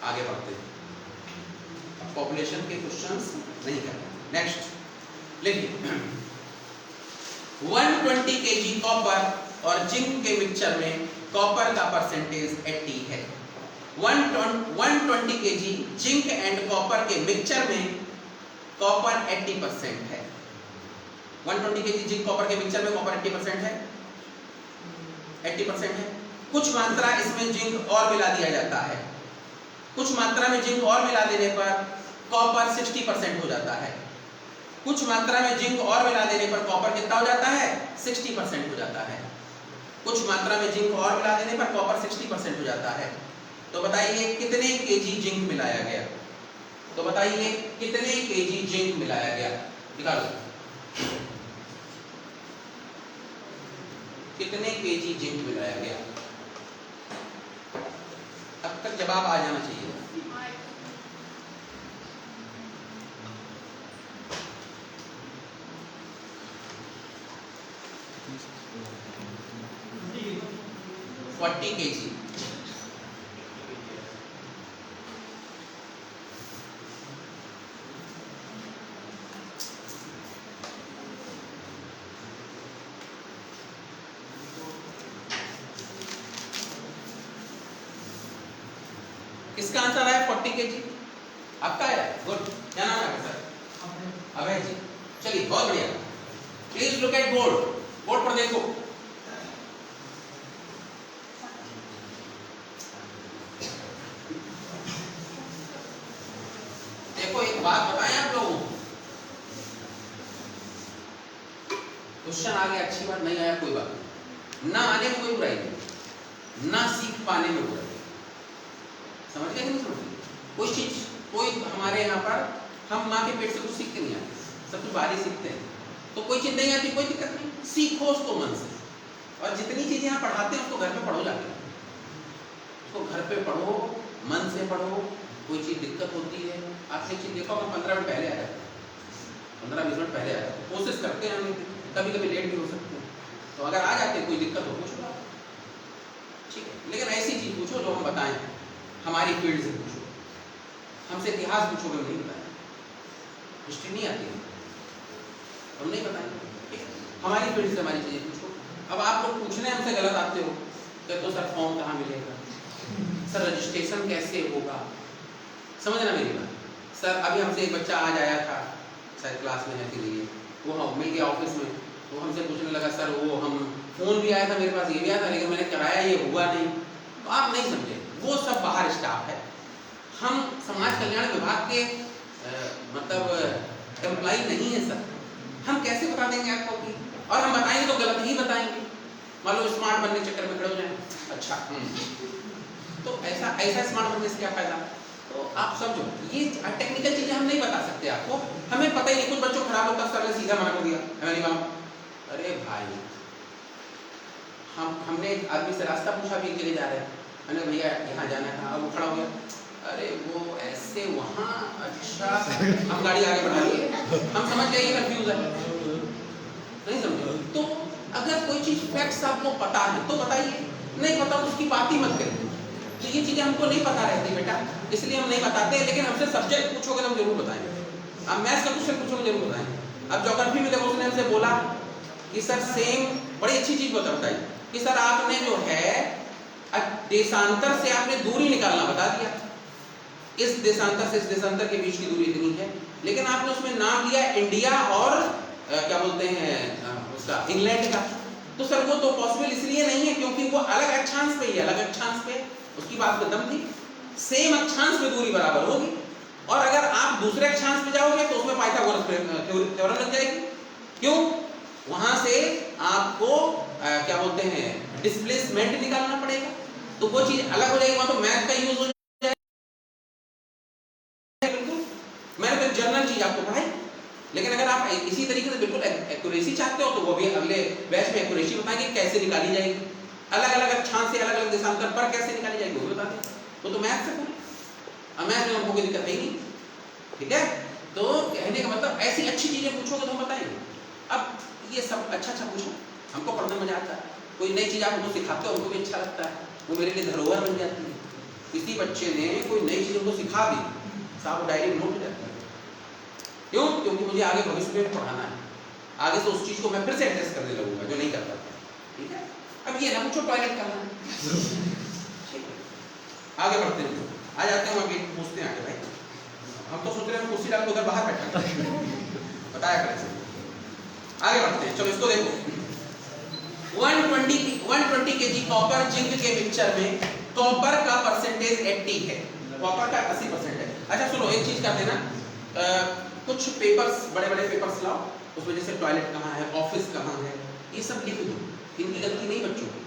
आगे बढ़ते हैं, अब पॉपुलेशन के क्वेश्चंस नहीं करते। नेक्स्ट लिखिए, 120 kg कॉपर और जिंक के मिक्सचर में कॉपर का परसेंटेज 80 है। 120 kg जिंक एंड कॉपर के मिक्सचर में कॉपर 80% है। 120 kg जिंक कॉपर के मिक्सचर में कॉपर 80% है, 80% है। कुछ मात्रा इसमें जिंक और मिला दिया जाता है, कुछ मात्रा में जिंक और मिला देने पर कॉपर 60% हो जाता है। कुछ मात्रा में जिंक और मिला देने पर कॉपर कितना हो जाता है? 60% हो जाता है। कुछ मात्रा में जिंक और मिला देने पर कॉपर 60% हो जाता है। तो बताइए कितने केजी जिंक मिलाया गया? तो बताइए कितने केजी जिंक मिलाया गया? निकालो, कितने केजी जिंक मिलाया गया? अब तक जवाब आ जाना चाहिए। $40 kg। किसका आंसर है? 40 kg आपका है। गुड, क्या नाम है सर? अभय जी। चलिए बहुत बढ़िया। Please look at board, board पर देखो। देखो एक बात बताएं आप लोगों को, क्वेश्चन आ गया अच्छी बात, नहीं आया कोई बात नहीं, ना आने में कोई बुराई नहीं, ना सीख पाने में बुराई। समझ गए कि नहीं समझ गए? कोई चीज कोई हमारे यहाँ पर हम माँ के पेट से कुछ सीखते नहीं आते, सब कुछ बाहर ही सीखते हैं। तो कोई चीज नहीं आती, कोई दिक्कत नहीं, सीखो उसको मन से। और जितनी चीजें यहाँ पढ़ाते हैं उसको घर पे पढ़ो जाके, उसको घर पे पढ़ो, मन से पढ़ो, कोई चीज़ दिक्कत होती है, आपने चीज़ देखा होगा 15 मिनट पहले आया, 15-20 मिनट पहले आया, कोशिश करते हैं आने की, कभी कभी लेट भी हो सकते हैं, तो अगर आ जाते हैं कोई दिक्कत हो पूछो आप, ठीक है। लेकिन ऐसी चीज़ पूछो जो हम बताएं, हमारी फील्ड से पूछो, हमसे इतिहास पूछो, हम नहीं बताएं, हिस्ट्री नहीं आती है, हम नहीं बताएंगे, ठीक है। हमारी फील्ड से हमारी चीज़ें पूछो। अब आप लोग पूछने हमसे गलत आते हो, कहते हो सर फॉर्म कहाँ मिलेगा, सर रजिस्ट्रेशन कैसे होगा, समझना मेरी बात। सर अभी हमसे एक बच्चा आज आया था, शायद क्लास में है के लिए, वो हम मिल गया ऑफिस में, तो हमसे पूछने लगा सर वो हम फ़ोन भी आया था मेरे पास, ये भी आया था, लेकिन मैंने कराया ये हुआ नहीं, तो आप नहीं समझे, वो सब बाहर स्टाफ है, हम समाज कल्याण विभाग के मतलब एम्प्लॉय नहीं है सर, हम कैसे बता देंगे आपको कि, और हम बताएंगे तो गलत ही बताएंगे, मान लो स्मार्ट बनने के चक्कर में खड़े हो जाए, अच्छा तो ऐसा स्मार्ट बनने से क्या फायदा। तो आप समझो ये टेक्निकल चीजें हम नहीं बता सकते आपको, हमें पता ही नहीं, कुछ बच्चों खराब होता सर ने सीधा मना कर दिया, हमें नहीं मालूम। अरे भाई हमने एक आदमी से रास्ता पूछा भी के लिए जा रहे हैं, मैंने भैया यहाँ जाना था, अब वो खड़ा हो गया, अरे वो ऐसे वहाँ, अच्छा हम गाड़ी आगे बढ़ा लिए, हम समझ गए ये कंफ्यूज है, नहीं समझे। तो अगर कोई चीज फैक्ट्स आपको पता है तो बताइए, नहीं पता तो उसकी बात ही मत करिए। तो ये चीजें हमको नहीं पता रहती बेटा, इसलिए हम नहीं बताते, लेकिन हमसे सब्जेक्ट पूछोगे तो हम जरूर बताएंगे। आप मैथ्स का क्वेश्चन पूछोगे जरूर बताएंगे। अब ज्योग्राफी में देखो उसने हमसे बोला कि सर सेम, बड़ी अच्छी चीज बताई कि सर आपने जो है देशांतर से आपने दूरी निकालना बता दिया, इस देशांतर से इस देशांतर के बीच की दूरी इतनी है, लेकिन आपने उसमें नाम दिया इंडिया और क्या बोलते हैं उसका इंग्लैंड का, तो सर वो तो पॉसिबल इसलिए नहीं है क्योंकि वो अलग अक्षांश पे ही है, अलग अक्षांश पे, उसकी बात में दम थी, सेम अक्षांश पे दूरी बराबर होगी, और अगर आप दूसरे अक्षांश पे जाओगे तो उसमें पाइथागोरस थ्योरम लग जाएगी, क्यों, वहां से आपको क्या बोलते हैं डिस्प्लेसमेंट निकालना पड़ेगा, तो वो चीज अलग हो जाएगी, वहां तो मैथ का यूज हो जाएगा, बिल्कुल मैंने तो जनरल चीज आपको पढ़ाई, लेकिन अगर आप इसी तरीके से बिल्कुल एक्यूरेसी चाहते हो तो वो भी अगले बैच में एक्यूरेसी बताएंगे कैसे निकाली जाएगी, अलग अलग अक्षांश से अलग अलग देशांतर पर कैसे निकाली जाएगी वो बता दें, वो तो मैथ से पूरी, अब मैथ में हमको कोई दिक्कत है ही नहीं, ठीक है। तो कहने का मतलब ऐसी अच्छी चीजें पूछोगे तो हम बताएंगे। अब ये सब अच्छा पूछो, हमको पढ़ने में मजा आता है, कोई नई चीज आप हमको सिखाते हो हमको भी अच्छा लगता है, वो मेरे लिए धरोहर बन जाती है, किसी बच्चे ने कोई नई चीज हमको सिखा दी, साहब डायरी नोट हो जाता है, क्यों, क्योंकि मुझे आगे भविष्य में पढ़ाना है, आगे से उस चीज को मैं फिर से एड्रेस करने लगूंगा जो नहीं करता था, ठीक है। अब ये ना पूछो टॉयलेट करना है, ठीक है, आगे बढ़ते हैं, आ जाते हैं आगे, पूछते हैं आगे भाई, हम तो सोच रहे हैं कुर्सी डाल के उधर बाहर बैठा बताया कैसे, आगे बढ़ते हैं, चलो इसको देखो 120 kg कॉपर जिंक के मिक्सचर में कॉपर का परसेंटेज 80 है, कॉपर का 80% है। अच्छा सुनो एक चीज कर देना, कुछ पेपर्स, बड़े बड़े पेपर्स लाओ, उसमें जैसे टॉयलेट कहाँ है, ऑफिस कहाँ है, ये सब लिख दो, इनकी गलती नहीं बच्चों की,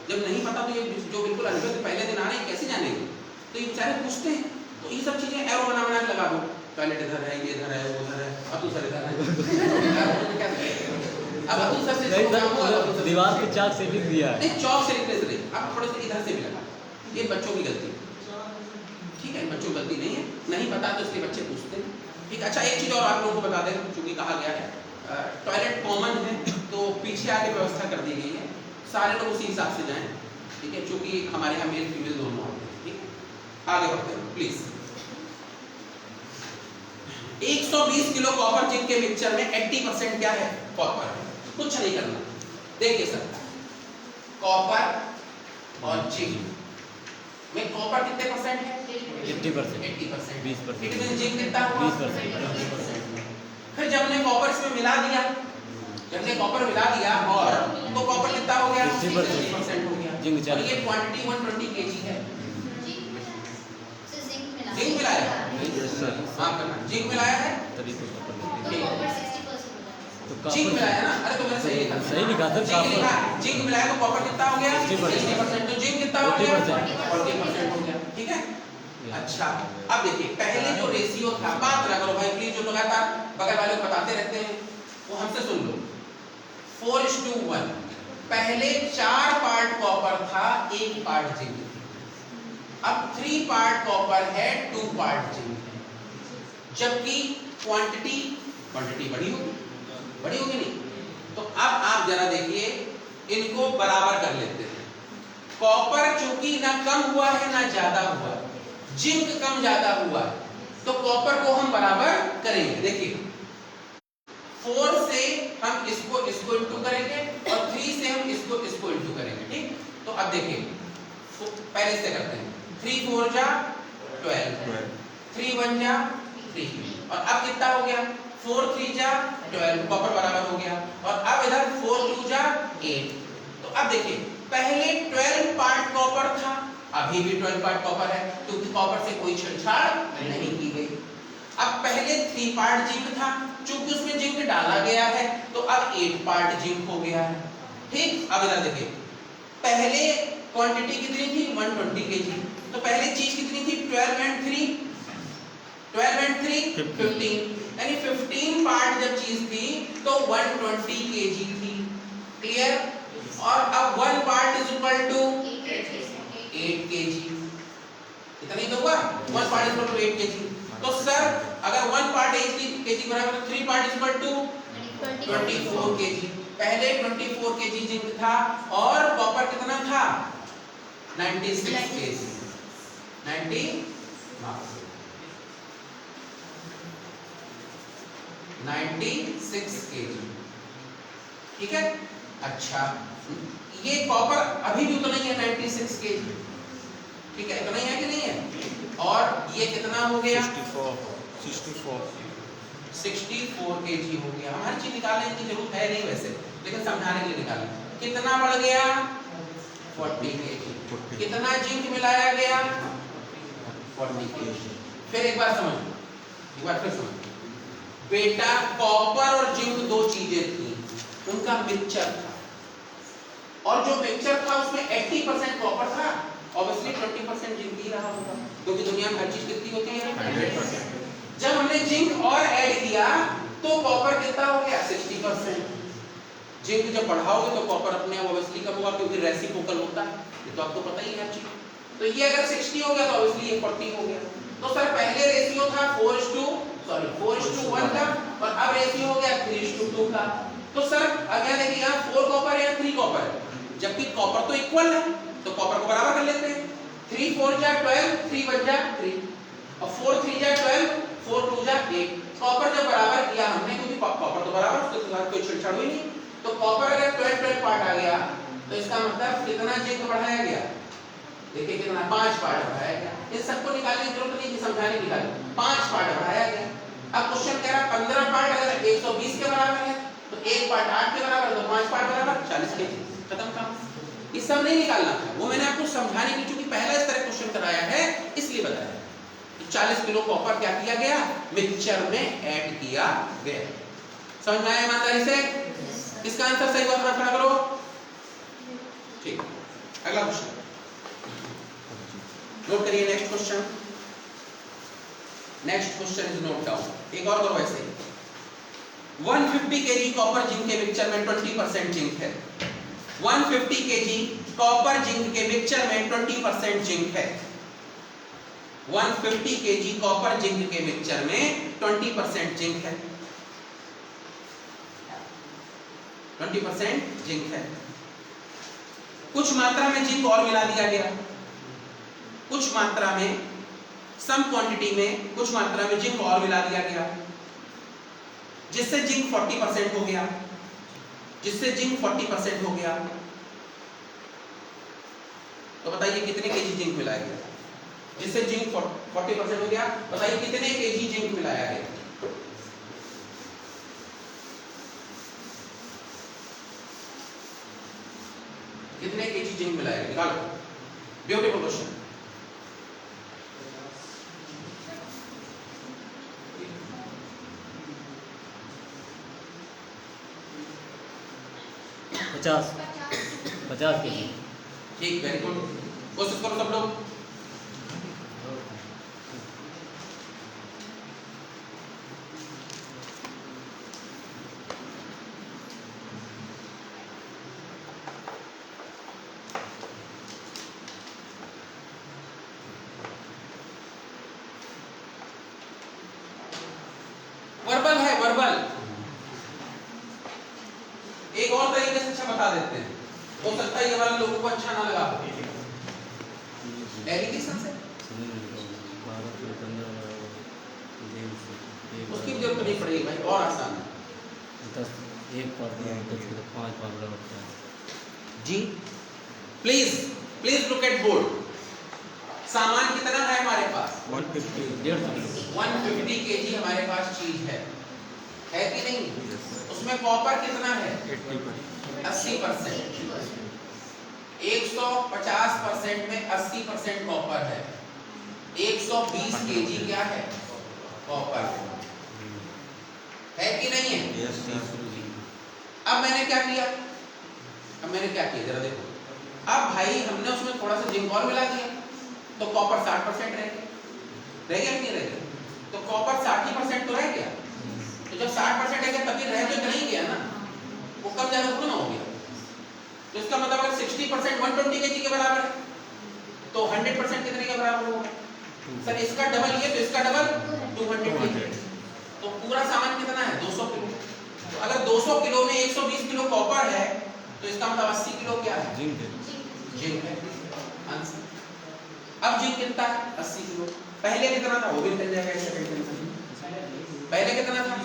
जब नहीं पता तो ये जो बिल्कुल अनुभव पहले दिन आ रहे हैं कैसे जानेंगे, तो ये बेचारे पूछते हैं, तो ये सब चीजें एरो बना के लगा दो, टॉयलेट इधर है, ये इधर है, वो उधर है, अब दूसरा इधर है, अब दूसरा से दीवार पे चाक से लिख दिया है, नहीं चौक से लिखने से नहीं, अब थोड़े से इधर से भी लगा, ये बच्चों की गलती है, ठीक है, बच्चों की गलती नहीं है, नहीं पता तो इसलिए बच्चे पूछते हैं, ठीक। अच्छा एक चीज और आप लोगों को बता दें, चूंकि कहा गया है टॉयलेट कॉमन है तो पीछे आगे व्यवस्था कर दी गई है, सारे लोग उसी हिसाब से जाएं, ठीक है, चूंकि हमारे यहाँ मेल फीमेल दोनों होते हैं, ठीक है। आगे बढ़ते हैं प्लीज। 120 किलो कॉपर जिंक के मिक्सचर में 80% क्या है, कॉपर है, कुछ नहीं करना, देखिए सर कॉपर और जिंक में कॉपर कितने परसेंट है, 80%, 20%, जिंक कितना हुआ 20%। फिर जब हमने कॉपर इसमें मिला दिया, जब हमने कॉपर मिला दिया और तो कॉपर कितना हो गया 60% हो गया, जिंक और ये क्वांटिटी 120 kg है, जिंक मिलाया है, माफ करना जिंक मिलाया है, तभी तो कॉपर जिंक मिलाया ना, अरे तो मैंने सही लिखा था, जिंक मिलाया तो कॉपर कितना हो गया 60%, तो जिंक कितना हो गया 40% हो गया, ठीक है। अच्छा अब देखिए पहले जो रेशियो था, बात ना करो भाई प्लीज, जो लगातार बगल वाले को बताते रहते हैं वो हमसे सुन लो, 4:1, पहले 4 पार्ट कॉपर था, 1 पार्ट जिंक, अब 3 पार्ट कॉपर है, 2 पार्ट जिंक है, जबकि क्वांटिटी बड़ी होगी नहीं। तो अब आप जरा देखिए, इनको बराबर कर लेते हैं। कॉपर चूंकि ना कम हुआ है ना ज्यादा हुआ, जिंक कम ज्यादा हुआ, तो कॉपर को हम बराबर करेंगे। देखिए 4 से हम इसको इंटू करेंगे और 3 से हम इसको इंटू करेंगे, ठीक। तो अब देखिए पहले से करते हैं। 3 4 जा 12, 3 1 जा 3, और अब कितना हो गया, 4 3 जा 12, कॉपर बराबर हो गया। और अब इधर 4 2 जा 8। तो अब देखिए पहले 12 पार्ट कॉपर था, अभी भी 12 पार्ट कॉपर है, क्योंकि कॉपर से कोई छेड़छाड़ नहीं की गई। अब पहले 3 पार्ट जिंक था, चूंकि उसमें जिंक डाला गया है, तो अब 8 पार्ट जिंक हो गया है, ठीक। अब इधर देखिए, पहले क्वांटिटी कितनी थी, 120 केजी। तो पहले चीज कितनी थी, 12 एंड 3 15, यानी 15 पार्ट जब चीज थी तो 120 केजी थी, क्लियर। और अब 1 part is equal to 8 kg, इतना ही तो हुआ, 1 part is equal to 8 kg. तो सर अगर 1 पार्ट 8 केजी बराबर तो 3 part is equal to 24 kg. पहले 24 केजी जिंक था और कॉपर कितना था, 96 केजी, 96 केजी, ठीक है। अच्छा, ये कॉपर अभी भी उतना ही है, 96 केजी, ठीक है, इतना ही है कि नहीं है। और ये कितना हो गया, 64 केजी हो गया। हम हर चीज निकालने की जरूरत है नहीं वैसे, लेकिन समझाने के लिए निकालें। कितना बढ़ गया, 40 केजी। कितना जिंक मिलाया गया, 40 केजी। फिर एक बार समझ बेटा, कॉपर और जिंक 2 चीजें थी, उनका मिक्सचर था, और जो मिक्सचर था उसमें 80% कॉपर था, ऑब्वियसली 20% जिंक ही रहा होगा, क्योंकि दुनिया में हर चीज कितनी होती है, 100%। जब हमने जिंक और ऐड किया तो कॉपर कितना हो गया, 60%। जिंक जब बढ़ाओगे तो कॉपर अपने आप ऑब्वियसली कम होगा, क्योंकि रेसिप्रोकल होता है, ये तो आपको पता ही है हर चीज। तो ये अगर 60 हो गया तो ऑब्वियसली ये 40 हो गया। तो सर पहले रेशियो था 4:1 का, और अब रेशियो हो गया 3:2 का। तो सर अगर देखिए यहाँ 4 कॉपर है या 3 कॉपर है, जबकि कॉपर तो इक्वल है, तो कॉपर को बराबर कर लेते हैं। 3 4 जा 12, 3 1 जा 3, और 4 3 जा 12, 4 2 जा 8। कॉपर जब बराबर किया हमने, क्योंकि कॉपर तो बराबर, उसके साथ कोई छेड़छाड़ हुई नहीं, तो कॉपर अगर 12 पार्ट आ गया तो इसका मतलब कितना जिंक बढ़ाया गया, देखिए कितना, 5 पार्ट बढ़ाया गया। इन सबको निकालने की जरूरत नहीं, समझाने की निकाले, 5 पार्ट बढ़ाया गया। अब क्वेश्चन कह रहा है 15 पार्ट अगर 120 के बराबर है, तो 1 पार्ट 8 के बराबर, तो 5 पार्ट बराबर 40 केजी, खत्म काम। ये सब नहीं निकालना था, वो मैंने आपको समझाने की, चूंकि पहला इस तरह क्वेश्चन कराया है इसलिए बताया। 40 किलो कॉपर क्या किया गया, मिक्सचर में ऐड किया गया। समझ में आया ईमानदारी से? इसका आंसर सही हुआ तो खड़ा करो, ठीक। अगला क्वेश्चन नोट करिए, next question is note down. एक और करो ऐसे, 150 केजी कॉपर जिंक के मिक्सचर में 20% जिंक है। 150 केजी कॉपर जिंक के मिक्सचर में 20% जिंक है। 150 केजी कॉपर जिंक के मिक्सचर में 20% जिंक है, 20% जिंक है। कुछ मात्रा में जिंक और मिला दिया गया, कुछ मात्रा में, सम क्वांटिटी में कुछ मात्रा में जिंक और मिला दिया गया, जिससे जिंक 40% हो गया, तो बताइए कितने केजी जिंक मिलाया गया, जिससे जिंक 40% हो गया, बताइए कितने केजी जिंक मिलाया गया। कितने केजी जिंक मिलाया गया, निकालो। Beautiful question. पचास केजी। ठीक, वेरी गुड, कोशिश करो सब लोग। वर्बल है, वर्बल। एक और तरीके से अच्छा बता देते हैं, हो सकता है ये वाला लोगों को अच्छा ना लगा। एलिगेशन से उसकी भी जरूरत नहीं पड़ेगी भाई, और आसान है। 10 1 फार्मूला होता है, 5 फार्मूला होता है जी। Please look at board. सामान कितना है हमारे पास? 150 150 150 केजी हमारे पास चीज है कि नहीं? उसमें कॉपर कितना है? 80%। 150% में 80% कॉपर है। 120 केजी क्या है? कॉपर है कि नहीं है? अब मैंने क्या किया जरा देखो। अब भाई हमने उसमें थोड़ा सा जिंक और मिला दिया, तो कॉपर 60% रह गया कि नहीं रह गया? तो कॉपर 60% तो रह गया। तो जब 60% रह गया तभी रह तो नहीं गया ना, वो कम ज्यादा थोड़ा ना हो गया। तो इसका मतलब अगर 60% 120 केजी के बराबर है, तो 100% कितने के बराबर होगा? सर इसका डबल ये, तो इसका डबल 200 केजी। तो पूरा सामान कितना है? 200 किलो। तो अगर 200 किलो में 120 किलो कॉपर है, तो इसका मतलब 80 किलो क्या है? जिंक है। आंसर। अब जिंक कितना है? 80 किलो। पहले कितना था वो भी निकल जाएगा इस सेकंड में। पहले कितना था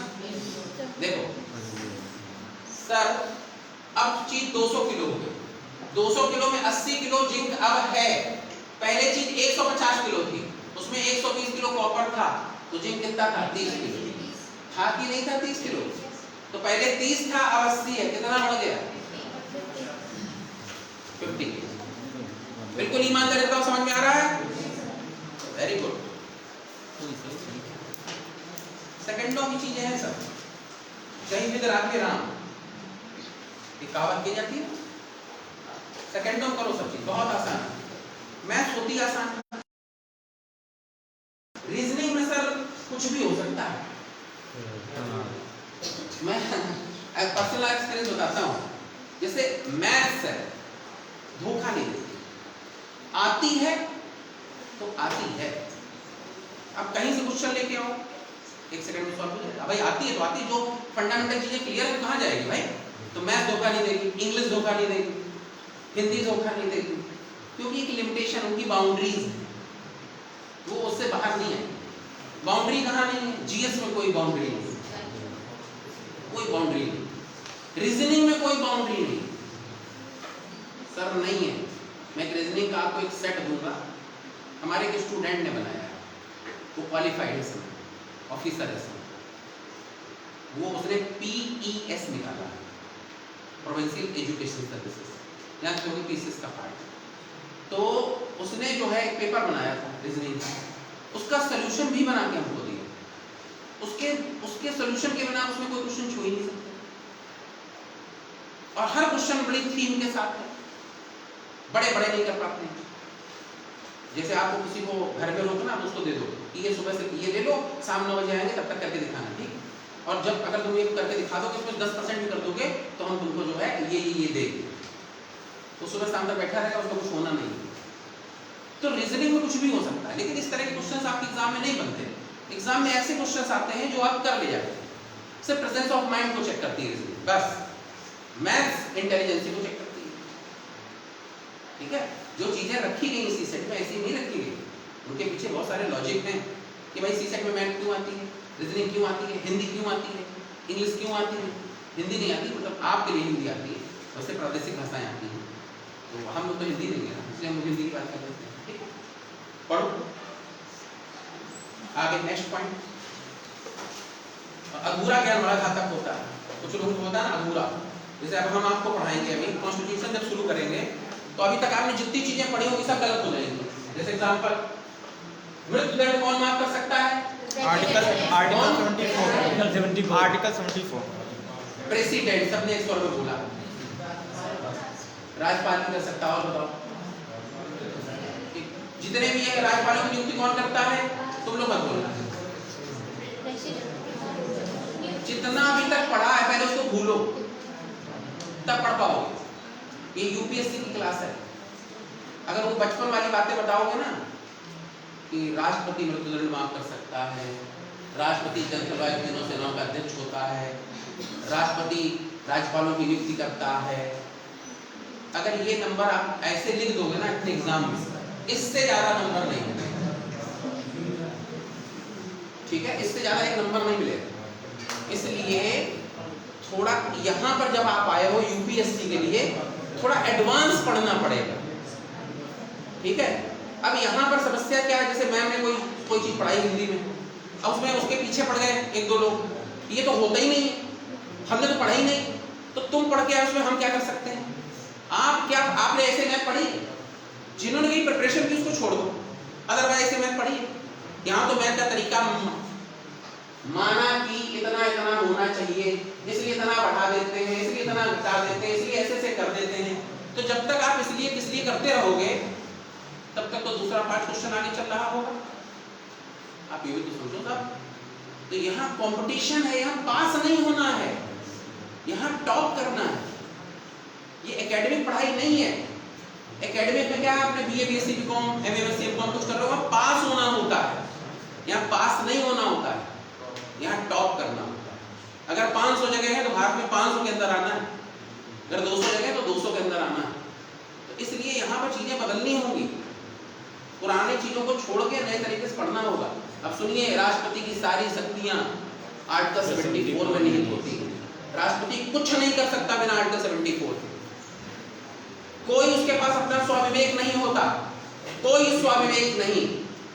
देखो सर, अब चीज 200 किलो हो गई। 200 किलो में 80 किलो जिंक अब है। पहले चीज 150 किलो थी, उसमें 120 किलो कॉपर था, तो जिंक कितना था? 30 किलो था कि नहीं था? 30 किलो। तो पहले 30 था, अब 80 है, कितना बढ़ गया? 50। बिल्कुल ईमानदारी से समझ में आ रहा है? Very good. सेकंडों की चीजें हैं सब। कहीं भी रात के राम एक कहावत की जाती है, सेकंडों में करो सब चीज, बहुत आसान है। मैथ्स होती आसान, रीजनिंग में सर कुछ भी हो सकता है। मैं पर्सनल एक्सपीरियंस बताता हूँ। जैसे मैथ्स है, धोखा नहीं देती, आती है तो आती है। अब कहीं से क्वेश्चन लेके आओ, 1 सेकंड में सॉल्व हो जाएगा भाई। आती है तो आती है, जो फंडामेंटल चीजें क्लियर है कहाँ जाएगी भाई? तो मैथ धोखा नहीं देगी, इंग्लिश धोखा नहीं देगी, हिंदी धोखा नहीं देगी, क्योंकि एक लिमिटेशन, उनकी बाउंड्रीज है, वो उससे बाहर नहीं है। बाउंड्री कहाँ नहीं है? जीएस में कोई बाउंड्री नहीं, कोई बाउंड्री नहीं। रीजनिंग में कोई बाउंड्री नहीं सर, नहीं है। मैं एक रीजनिंग का आपको एक सेट दूंगा, हमारे एक स्टूडेंट ने बनाया है, वो क्वालिफाइड है सर, ऑफिसर है सर, वो उसने PES निकाला है, प्रोविंशियल एजुकेशन सर्विसेज, यहाँ क्योंकि पीसीएस का पार्ट। तो उसने जो है एक पेपर बनाया था रीजनिंग का, उसका सोल्यूशन भी बना के हमको दिया। उसके सोल्यूशन के बिना उसमें कोई क्वेश्चन छू ही नहीं सकते, और हर क्वेश्चन बड़ी थीम के साथ है, बड़े बड़े नहीं कर पाते हैं। जैसे आपको किसी को घर में रोको ना, तो उसको दे दो कि ये सुबह से ये ले लो, शाम 9 बजे आएंगे, तब तक करके दिखाना, ठीक? और जब अगर तुम ये करके दिखा दोगे, इसमें 10% भी कर दोगे, तो हम तुमको जो है ये देंगे। तो सुबह शाम तक बैठा रहेगा, उसको कुछ होना नहीं। तो रीजनिंग में कुछ भी हो सकता है, लेकिन इस तरह के क्वेश्चन आपके एग्जाम में नहीं बनते। एग्जाम में ऐसे क्वेश्चन आते हैं जो आप कर ले जाते हैं। सिर्फ प्रेजेंस ऑफ माइंड को चेक करती है रीजनिंग, बस। मैथ्स इंटेलिजेंस को चेक करती है, ठीक है? जो चीजें रखी गई इसी सेट में ऐसी नहीं रखी गई, उनके पीछे बहुत सारे लॉजिक हैं कि भाई सी सेट में मैथ क्यों आती है, रीजनिंग क्यों आती है, हिंदी क्यों आती है, इंग्लिश क्यों आती है। हिंदी नहीं आती मतलब आपके लिए हिंदी आती है, वैसे प्रादेशिक भाषाएं आती हैं, तो हम लोग तो हिंदी नहीं है, इसलिए हम हिंदी की बात कर लेते हैं, ठीक है? पढ़ो आगे, नेक्स्ट पॉइंट। अधूरा ज्ञान बड़ा घातक होता है। कुछ लोगों को होता है ना अधूरा, जैसे अब हम आपको पढ़ाएंगे, अभी कॉन्स्टिट्यूशन जब शुरू करेंगे, तो अभी तक आपने जितनी चीजें पढ़ी होगी सब गलत हो जाएंगी। जैसे एग्जांपल, मृत्युदंड कौन माफ कर सकता है? आर्टिकल 74 प्रेसिडेंट, सबने एक स्वर में बोला। राज्यपाल नहीं कर सकता, और बताओ जितने भी है राज्यपालों की नियुक्ति कौन करता है? तुम लोग मत बोलना। जितना अभी तक पढ़ा है पहले उसको भूलो, तब पढ़ पाओगे। ये यूपीएससी की क्लास है। अगर वो बचपन वाली बातें बताओगे ना कि राष्ट्रपति मृत्युदंड माफ कर सकता है, राष्ट्रपति जनसभा तीनों सेनाओं का अध्यक्ष होता है, राष्ट्रपति राज्यपालों की नियुक्ति करता है। अगर ये नंबर आप ऐसे लिख दोगे ना अपने एग्जाम में, इससे ज्यादा नंबर नहीं मिलेगा, ठीक है, इससे ज्यादा एक नंबर नहीं मिलेगा। इसलिए थोड़ा यहाँ पर जब आप आए हो यूपीएससी के लिए थोड़ा एडवांस पढ़ना पड़ेगा, ठीक है। अब यहाँ पर समस्या क्या है, जैसे मैम ने कोई चीज पढ़ाई हिंदी में, अब उसमें उसके पीछे पड़ गए एक दो लोग, ये तो होता ही नहीं, हमने तो पढ़ा ही नहीं, तो तुम पढ़ के आए उसमें हम क्या कर सकते हैं। आपने ऐसे मैथ पढ़ी, जिन्होंने भी प्रिपरेशन की उसको छोड़ दो, अदरवाइज ऐसे मैथ पढ़ी। यहाँ तो मैथ का तरीका माना कि इतना इतना होना चाहिए, इसलिए इतना बढ़ा देते हैं, इसलिए इतना घटा देते हैं, इसलिए ऐसे ऐसे कर देते हैं। तो जब तक आप इसलिए किसलिए करते रहोगे तब तक तो दूसरा पार्ट क्वेश्चन आगे चल रहा होगा। आप ये भी तो समझो साहब। तो यहाँ कंपटीशन है, यहाँ पास नहीं होना है, यहाँ टॉप करना है। ये एकेडमिक पढ़ाई नहीं है। एकेडमिक में क्या आपने BA BSc BCom MA MSc MCom कुछ कर रहे हो, पास होना होता है, यहाँ पास नहीं होना होता है, यहाँ टॉप करना होता है। अगर 500 जगह है तो भारत में 500 के अंदर आना है, अगर 200 जगह है तो 200 के अंदर आना है। तो इसलिए यहाँ पर चीजें बदलनी होंगी, पुरानी चीजों को छोड़ के नए तरीके से पढ़ना होगा। अब सुनिए, राष्ट्रपति की सारी शक्तियां आर्टिकल 74 में निहित होती है। राष्ट्रपति कुछ नहीं कर सकता बिना आर्टिकल 74 के। कोई उसके पास अपना स्वाविवेक नहीं होता, कोई स्वाविवेक नहीं।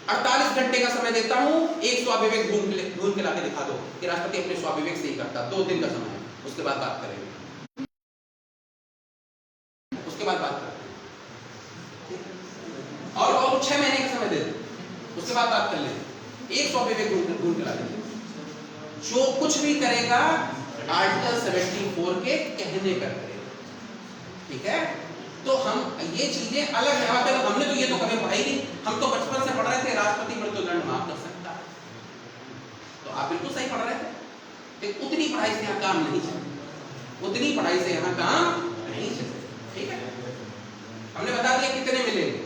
48 घंटे का समय देता हूं, एक स्वाविवेक ढूंढ के लाके दिखा दो कि राष्ट्रपति अपने स्वाविवेक से ही करता। 2 दिन का समय है, उसके बाद बात करेंगे, उसके बाद बात करेंगे। और 6 महीने का समय दे दो, उसके बाद बात कर लेंगे। एक स्वाविवेक ढूंढ के ला देंगे। जो कुछ भी करेगा आर्टिकल 74 के कहने पर करेगा, ठीक है। तो हम ये चीजें अलग है। हमने तो ये तो कभी पढ़ाई नहीं, हम तो बचपन से पढ़ रहे थे राष्ट्रपति मृत्युदंड माफ कर सकता है, तो आप बिल्कुल सही पढ़ रहे थे। तो उतनी पढ़ाई से यहाँ काम नहीं चले, उतनी पढ़ाई से यहाँ काम नहीं चले, ठीक है। हमने बता दिया कितने मिलेंगे,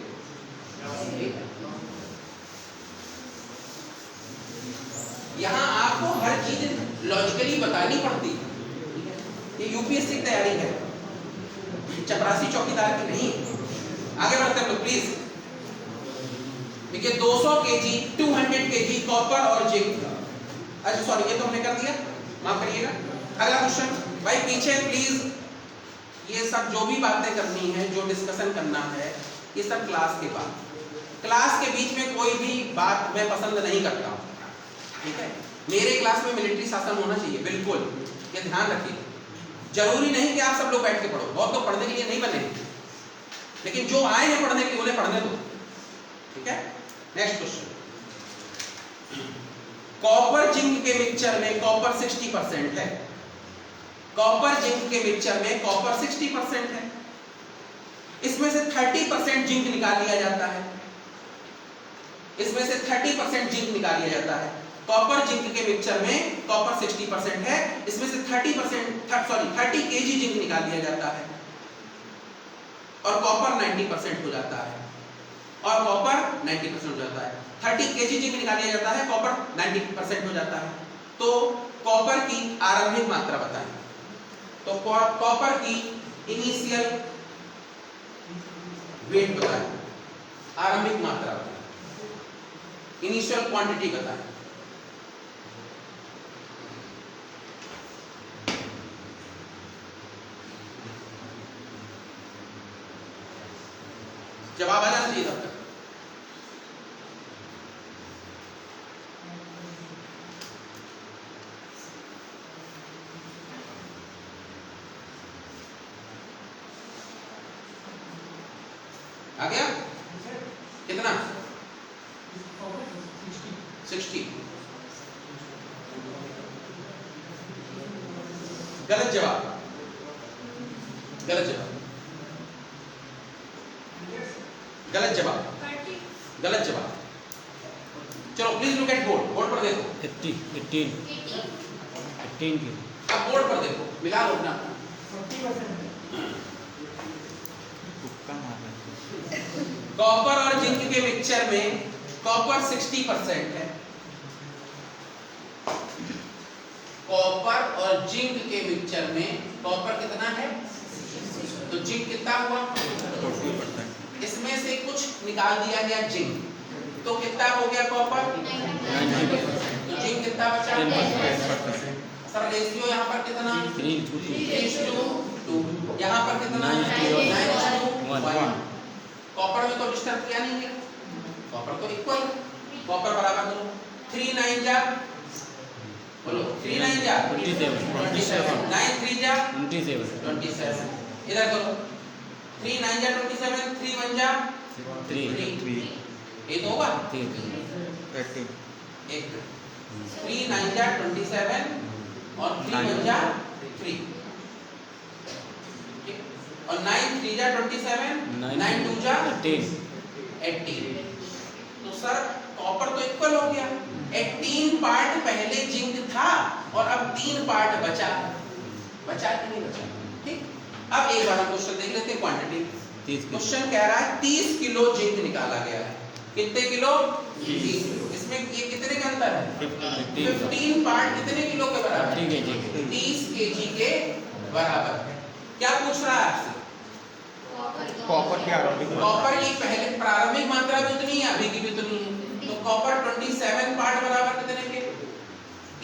यहाँ आपको हर चीज लॉजिकली बतानी पड़ती है। ये यूपीएससी की तैयारी है, चपरासी चौकीदार की नहीं। आगे बढ़ते हैं प्लीज। देखिए 200 केजी 200 केजी कॉपर और जिंक। अच्छा सॉरी, ये तो हमने कर दिया, माफ करिएगा। अगला क्वेश्चन भाई पीछे प्लीज। ये सब जो भी बातें करनी है, जो डिस्कशन करना है, ये सब क्लास के बाद। क्लास के बीच में कोई भी बात मैं पसंद नहीं करता हूँ, ठीक है। मेरे क्लास में मिलिट्री शासन होना चाहिए, बिल्कुल, ये ध्यान रखिए। जरूरी नहीं कि आप सब लोग बैठ के पढ़ो, बहुत तो पढ़ने के लिए नहीं बने, लेकिन जो आए हैं पढ़ने के लिए उन्हें पढ़ने दो, ठीक है। नेक्स्ट क्वेश्चन, कॉपर जिंक के मिक्सचर में कॉपर 60% है। कॉपर जिंक के मिक्सचर में कॉपर 60% है। इसमें से 30% जिंक निकाल लिया जाता है, इसमें से 30% जिंक निकाल लिया जाता है। कॉपर जिंक के मिक्सचर में कॉपर 60% है, इसमें से 30 केजी जिंक निकाल लिया जाता है और कॉपर 90% हो जाता है, और कॉपर 90% हो जाता है। 30 केजी जिंक निकाल लिया जाता है, कॉपर 90% हो जाता है। तो कॉपर की आरंभिक मात्रा बताएं। तो कॉपर की इनिशियल वेट बताएं, आरंभिक मात्रा बताएं, इनिशियल क्वांटिटी बताएं। जवाब आ जाना चाहिए तब तक। आ गया कितना? 60। गलत जवाब, गलत जवाब, गलत जवाब, गलत जवाब। चलो please look at board, board पर देखो। 18 की। अब बोर्ड पर देखो, मिला लो अपना। कॉपर और जिंक के मिक्सचर में कॉपर 60% है, और जिंक के मिक्सचर में कॉपर कितना है, तो जिंक कितना हुआ, 40%। इसमें से कुछ निकाल दिया गया जिंक, तो कितना हो गया कॉपर, 90%। तो जिंक कितना बचा, 10%। सर रेशियो यहाँ पर कितना, 3:2, यहाँ पर कितना, 9:1। कॉपर में तो डिस्टर्ब किया नहीं है, कॉपर तो इक्वल, कॉपर बराबर करो 3 9 जा, बोलो 3 9 जा 27, 9 3 जा 27, इधर करो 3 9 जा 27, 3 1 जा 3, ये तो होगा 30, एक 3 9 जा 27 और 3 1 जा 3, और 9 3 जा 27, 9 2 जा 18। तो सर कॉपर तो इक्वल हो गया, 18 पार्ट पहले जिंक था और अब 3 पार्ट बचा कि नहीं बचा, ठीक। अब एक बार हम क्वेश्चन देख लेते हैं क्वांटिटी। क्वेश्चन कह रहा है 30 किलो जिंक निकाला गया है, कितने किलो, 30 किलो। इसमें ये कितने का अंतर है, 15 पार्ट कितने किलो के बराबर, 30 केजी के बराबर है। क्या पूछ रहा है आपसे, कॉपर की पहले प्रारंभिक मात्रा भी उतनी है, अभी की भी उतनी है, तो कॉपर 27 पार्ट बराबर कितने के,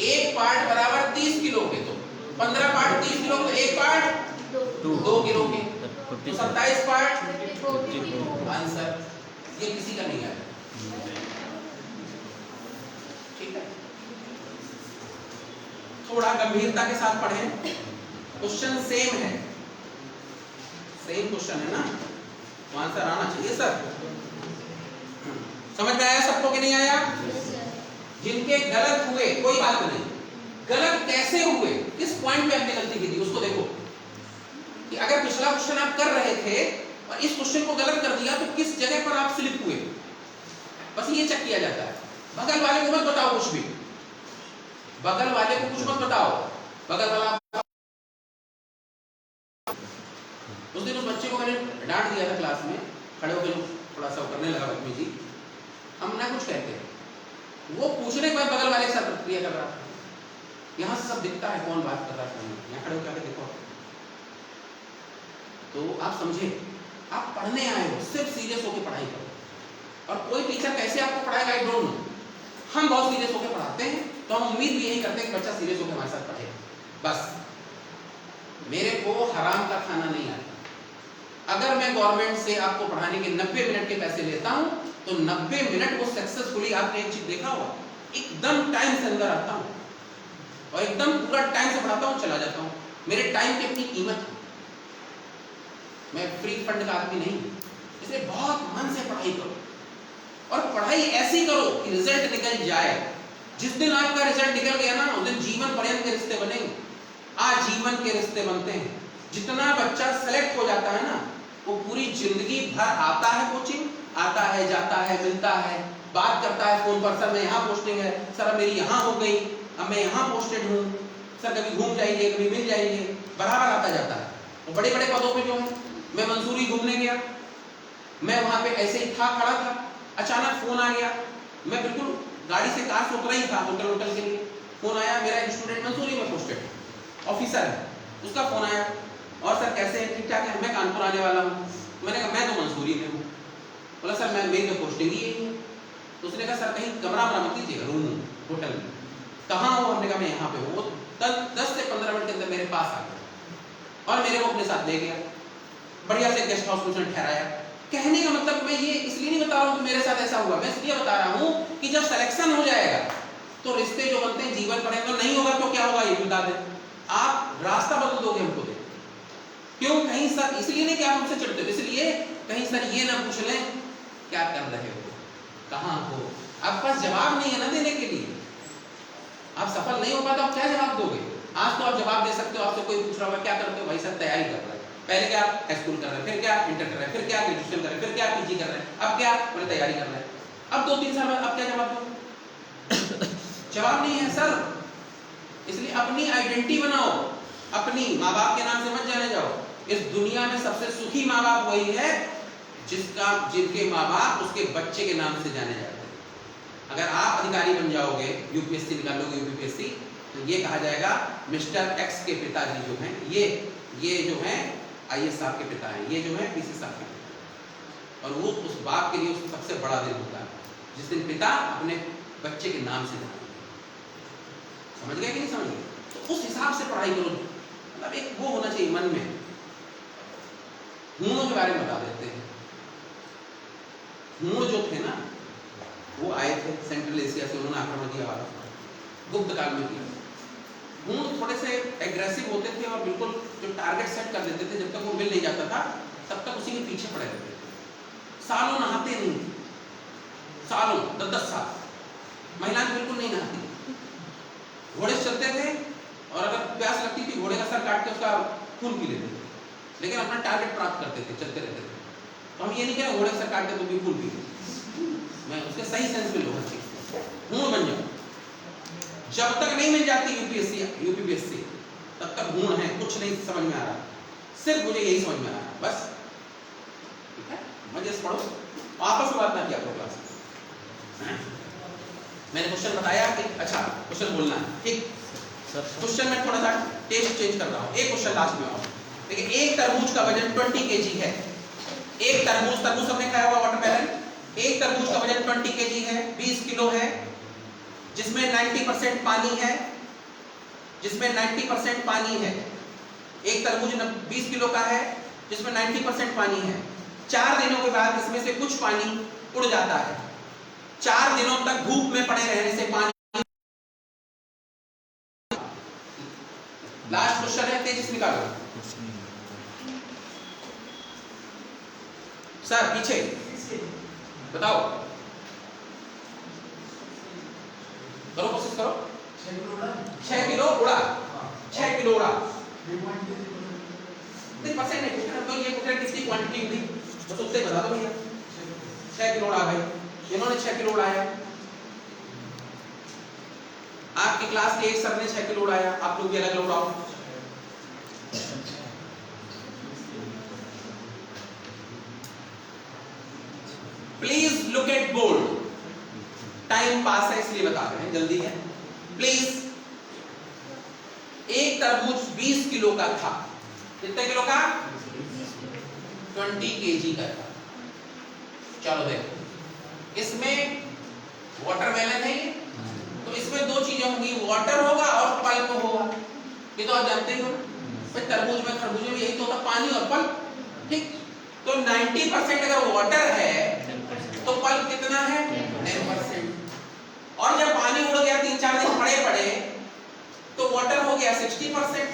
एक पार्ट बराबर 30 किलो के, तो 15 पार्ट 30 किलो के, तो एक पार्ट 2 किलो के, तो 27 पार्ट, आंसर ये किसी का नहीं आया, ठीक है। थोड़ा गंभीरता के साथ पढ़ें, क्वेश्चन सेम है, सेम क्वेश्चन है ना, तो आंसर आना चाहिए सर। समझ में आया सबको कि नहीं आया, जिनके गलत हुए कोई बात नहीं, गलत कैसे हुए, किस पॉइंट पे हमने गलती की थी उसको देखो, कि अगर पिछला क्वेश्चन आप कर रहे थे और इस क्वेश्चन को गलत कर दिया तो किस जगह पर आप स्लिप हुए, बस ये चेक किया जाता है। बगल वाले को मत बताओ कुछ भी, बगल वाले को कुछ मत बताओ, बगल वाला उस दिन उस बच्चे को मैंने डांट दिया था क्लास में, खड़े होकर थोड़ा सा करने लगा बदतमीजी, हम ना कुछ कहते हैं, वो पूछने के बाद बगल वाले के साथ प्रतिक्रिया कर रहा था, यहाँ से सब दिखता है कौन बात कर रहा है, यहाँ खड़े होकर देखो। तो आप समझे, आप पढ़ने आए हो, सिर्फ सीरियस होकर पढ़ाई करो, और कोई टीचर कैसे आपको पढ़ाएगा आई डोंट नो, हम बहुत सीरियस होकर पढ़ाते हैं, तो हम उम्मीद भी यही करते हैं कि बच्चा सीरियस होकर हमारे साथ पढ़े। बस मेरे को हराम का खाना नहीं आता, अगर मैं गवर्नमेंट से आपको पढ़ाने के 90 मिनट के पैसे लेता हूं तो 90 मिनट को सक्सेसफुली, आपने एक चीज देखा होगा, एकदम टाइम से अंदर आता हूं और एकदम पूरा टाइम से पढ़ाता हूं, चला जाता हूं। मेरे टाइम की अपनी कीमत है, मैं फ्री फंड का आदमी नहीं, इसलिए बहुत मन से पढ़ाई करो, और पढ़ाई ऐसी करो कि रिजल्ट निकल जाए। जिस दिन आपका रिजल्ट निकल गया ना, उस दिन जीवन पर्यंत के रिश्ते बनेंगे, आजीवन के रिश्ते बनते हैं। जितना बच्चा सेलेक्ट हो जाता है ना, वो पूरी जिंदगी भर आता है कोचिंग, आता है जाता है, मिलता है, बात करता है फोन पर, सर मैं यहाँ पोस्टिंग है, सर अब मेरी यहाँ हो गई, अब मैं यहाँ पोस्टेड हूँ, सर कभी घूम जाइए, कभी मिल जाइए, बराबर आता जाता है। वो बड़े बड़े पदों पे जो है, मैं मंसूरी घूमने गया, मैं वहाँ पे ऐसे ही था, खड़ा था, अचानक फोन आ गया, मैं बिल्कुल गाड़ी से कार से उतरा ही था होटल के लिए, फोन आया, मेरा एक स्टूडेंट मंसूरी में पोस्टेड ऑफिसर है, उसका फोन आया, और सर कैसे हैं, ठीक ठाक है, मैं कानपुर आने वाला हूँ। मैंने कहा मैं तो मंसूरी में हूँ। बोला सर मैं मेरी तो पोस्टिंग ही यही है। तो उसने कहा सर कहीं कमरा मत लीजिएगा, रूम होटल में। कहाँ हो, हमने कहा मैं यहाँ पे हूँ। वो 10 से 15 मिनट के अंदर मेरे पास आ गया और मेरे को अपने साथ ले गया, बढ़िया से गेस्ट हाउस में उसने ठहराया। कहने का मतलब मैं ये इसलिए नहीं बता रहा हूँ कि मेरे साथ ऐसा हुआ, मैं इसलिए बता रहा हूँ कि जब सिलेक्शन हो जाएगा तो रिश्ते जो बनते हैं जीवन पड़ेंगे, नहीं होगा तो क्या होगा ये बता दें, आप रास्ता बदल दोगे हमको दे। क्यों, कहीं सर इसलिए नहीं कि आप हमसे चिढ़ते हो, इसलिए कहीं सर ये ना पूछ लें क्या कर रहे हो, कहाँ हो, आपके पास जवाब नहीं है ना देने के लिए, आप सफल नहीं हो पाते, आप क्या जवाब दोगे। आज तो आप जवाब दे सकते हो, आपसे कोई पूछ रहा होगा क्या करते हो, भाई सर तैयारी कर रहे हैं, पहले क्या हाई स्कूल कर रहे हैं, फिर क्या इंटर कर रहे हैं, फिर क्या ग्रेजुएशन कर रहे हैं, फिर क्या पीजी कर रहे हैं, अब क्या बोले तैयारी कर रहे हैं। अब 2-3 साल बाद अब क्या जवाब दो, जवाब नहीं है सर। इसलिए अपनी आइडेंटिटी बनाओ, अपनी माँ बाप के नाम से मत जाने जाओ। इस दुनिया में सबसे सुखी माँ बाप वही है जिनके माँ बाप उसके बच्चे के नाम से जाने जाते हैं। अगर आप अधिकारी बन जाओगे, यूपीएससी निकाल लोगे यूपीएससी, तो ये कहा जाएगा मिस्टर एक्स के पिताजी जो हैं, ये जो हैं आईएएस साहब के पिता हैं, ये जो है पीसी साहब के पिता। और वो उस बाप के लिए उसका सबसे बड़ा दिन होता है जिस दिन पिता अपने बच्चे के नाम से जाते। समझ गया कि नहीं समझ गया? तो उस हिसाब से पढ़ाई करो, मतलब एक वो होना चाहिए मन में। हूणों के बारे में बता देते हैं। हूण जो थे ना, वो आए थे सेंट्रल एशिया से, उन्होंने आक्रमण किया भारत पर, गुप्त काल में किया। हूण थोड़े से एग्रेसिव होते थे और बिल्कुल जो टारगेट सेट कर देते थे, जब तक वो मिल नहीं जाता था तब तक उसी के पीछे पड़े रहते थे। सालों नहाते नहीं थे, सालों 10-10 साल महिलाएं बिल्कुल नहीं नहाती, घोड़े से चलते थे और अगर प्यास लगती थी घोड़े का सर काट के उसका खून पी लेते थे, लेकिन अपना टारगेट प्राप्त करते थे, चलते रहते थे। तो हम ये नहीं कह रहे घोड़े का सर काट के तुम भी खून पी लो, मैं उसके सही सेंस में लो, हूण बन जाओ। जब तक नहीं मिल जाती यूपीएससी यूपीपीएससी तब तक हूण है, कुछ नहीं समझ में आ रहा, सिर्फ मुझे यही समझ में आ रहा बस। ठीक है, मजे से पढ़ो, आपस में बात ना किया करो क्लास में। मैंने क्वेश्चन बताया कि अच्छा क्वेश्चन बोलना है, ठीक। क्वेश्चन में थोड़ा सा टेस्ट चेंज कर रहा हूँ, एक क्वेश्चन लास्ट में और देखिए। एक तरबूज का वजन 20 kg है। एक तरबूज हमने खाया हुआ वाटरमेलन, एक तरबूज का वजन 20 kg है, 20 किलो है, जिसमें 90% पानी है, जिसमें 90% पानी है। एक तरबूज 20 किलो का है जिसमें 90% पानी है। 4 दिनों के बाद इसमें से कुछ पानी उड़ जाता है। 4 दिनों तक धूप में पड़े रहने से पानी। लास्ट क्वेश्चन है, तेजी से निकालो सर, पीछे बताओ, करो कोशिश करो। 6 किलो उड़ा, 6 किलो उड़ा। नहीं परसेंट नहीं पूछना, तो ये पूछना कितनी क्वांटिटी हुई, बस उससे बता दो भैया। 6 किलो उड़ा भाई, इन्होंने 6 किलो उड़ाया। आपकी क्लास के एक सर ने 6 किलो उड़ाया, आप लोग भी अलग अलग उड़ाओ। Please look at board, time pass है इसलिए बता रहे हैं, जल्दी है प्लीज। एक तरबूज 20 किलो का था, कितने किलो का? 20 kg का था। चलो देखो, इसमें वाटरमेलन है ये, तो इसमें दो चीजें होंगी, वाटर होगा और पल्प होगा। ये तो आप जानते ही हो भाई, तरबूज में खरबूज में यही तो होता, पानी और पल्प, ठीक। तो 90% अगर वाटर है तो पल्प कितना है? 10%। और जब पानी उड़ गया 3-4 दिन पड़े पड़े तो वाटर हो गया 60%,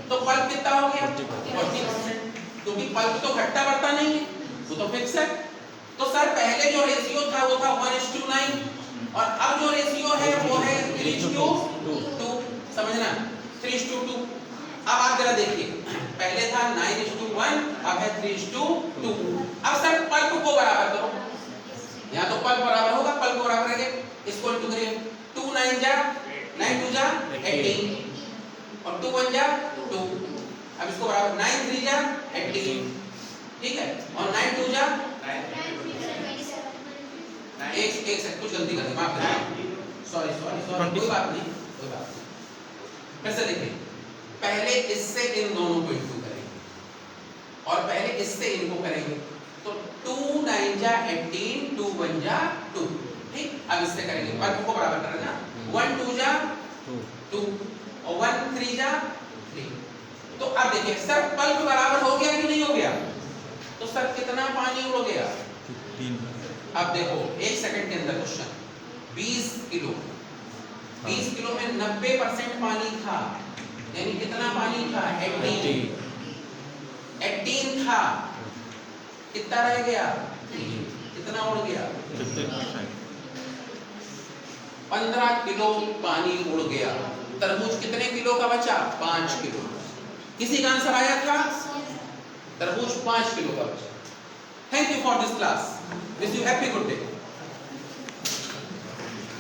तो पल्प कितना हो गया? 40%। क्योंकि पल्प तो घटता बढ़ता नहीं है, वो तो फिक्स है। तो सर पहले जो रेशियो था वो था 1:9 और अब जो रेशियो है वो है 3:2। समझना, 3:2। अब आप जरा देखिए, पहले था 9:1, अब है 3:2। अब सर पल्प को बराबर करो, यहाँ तो पल्प बराबर होगा, पल्प बराबर है, इसको इंटू करिए। 2 9 जा 9 2 जा 18 और 2 1 जा 2। अब इसको बराबर 9 3 जा 18, ठीक है, और 9 2 जा 1 सेकंड, कुछ गलती कर दी, माफ करिए, सॉरी कोई बात नहीं, कोई बात नहीं। फिर से देखिए, पहले इससे इन दोनों को इंटू करेंगे और पहले इससे इनको करेंगे, तो 2 9 जा 18, 2 1 जा 2, ठीक। अब इससे करेंगे, पल्प को बराबर करना, 1 2 जा 2 और 1 3 जा 3। तो अब देखिए सर पल्प बराबर हो गया कि नहीं हो गया? तो सर कितना पानी उड़ गया? 3। अब देखो 1 सेकंड के अंदर क्वेश्चन, 20 किलो, 20 किलो में 90% पानी था, यानी कितना पानी था? 18 था, कितना रह गया? कितना उड़ गया? 15 किलो पानी उड़ गया। तरबूज कितने किलो का बचा? 5 किलो। किसी का आंसर आया था? तरबूज 5 किलो का बचा। Thank you for this class, wish you happy good day.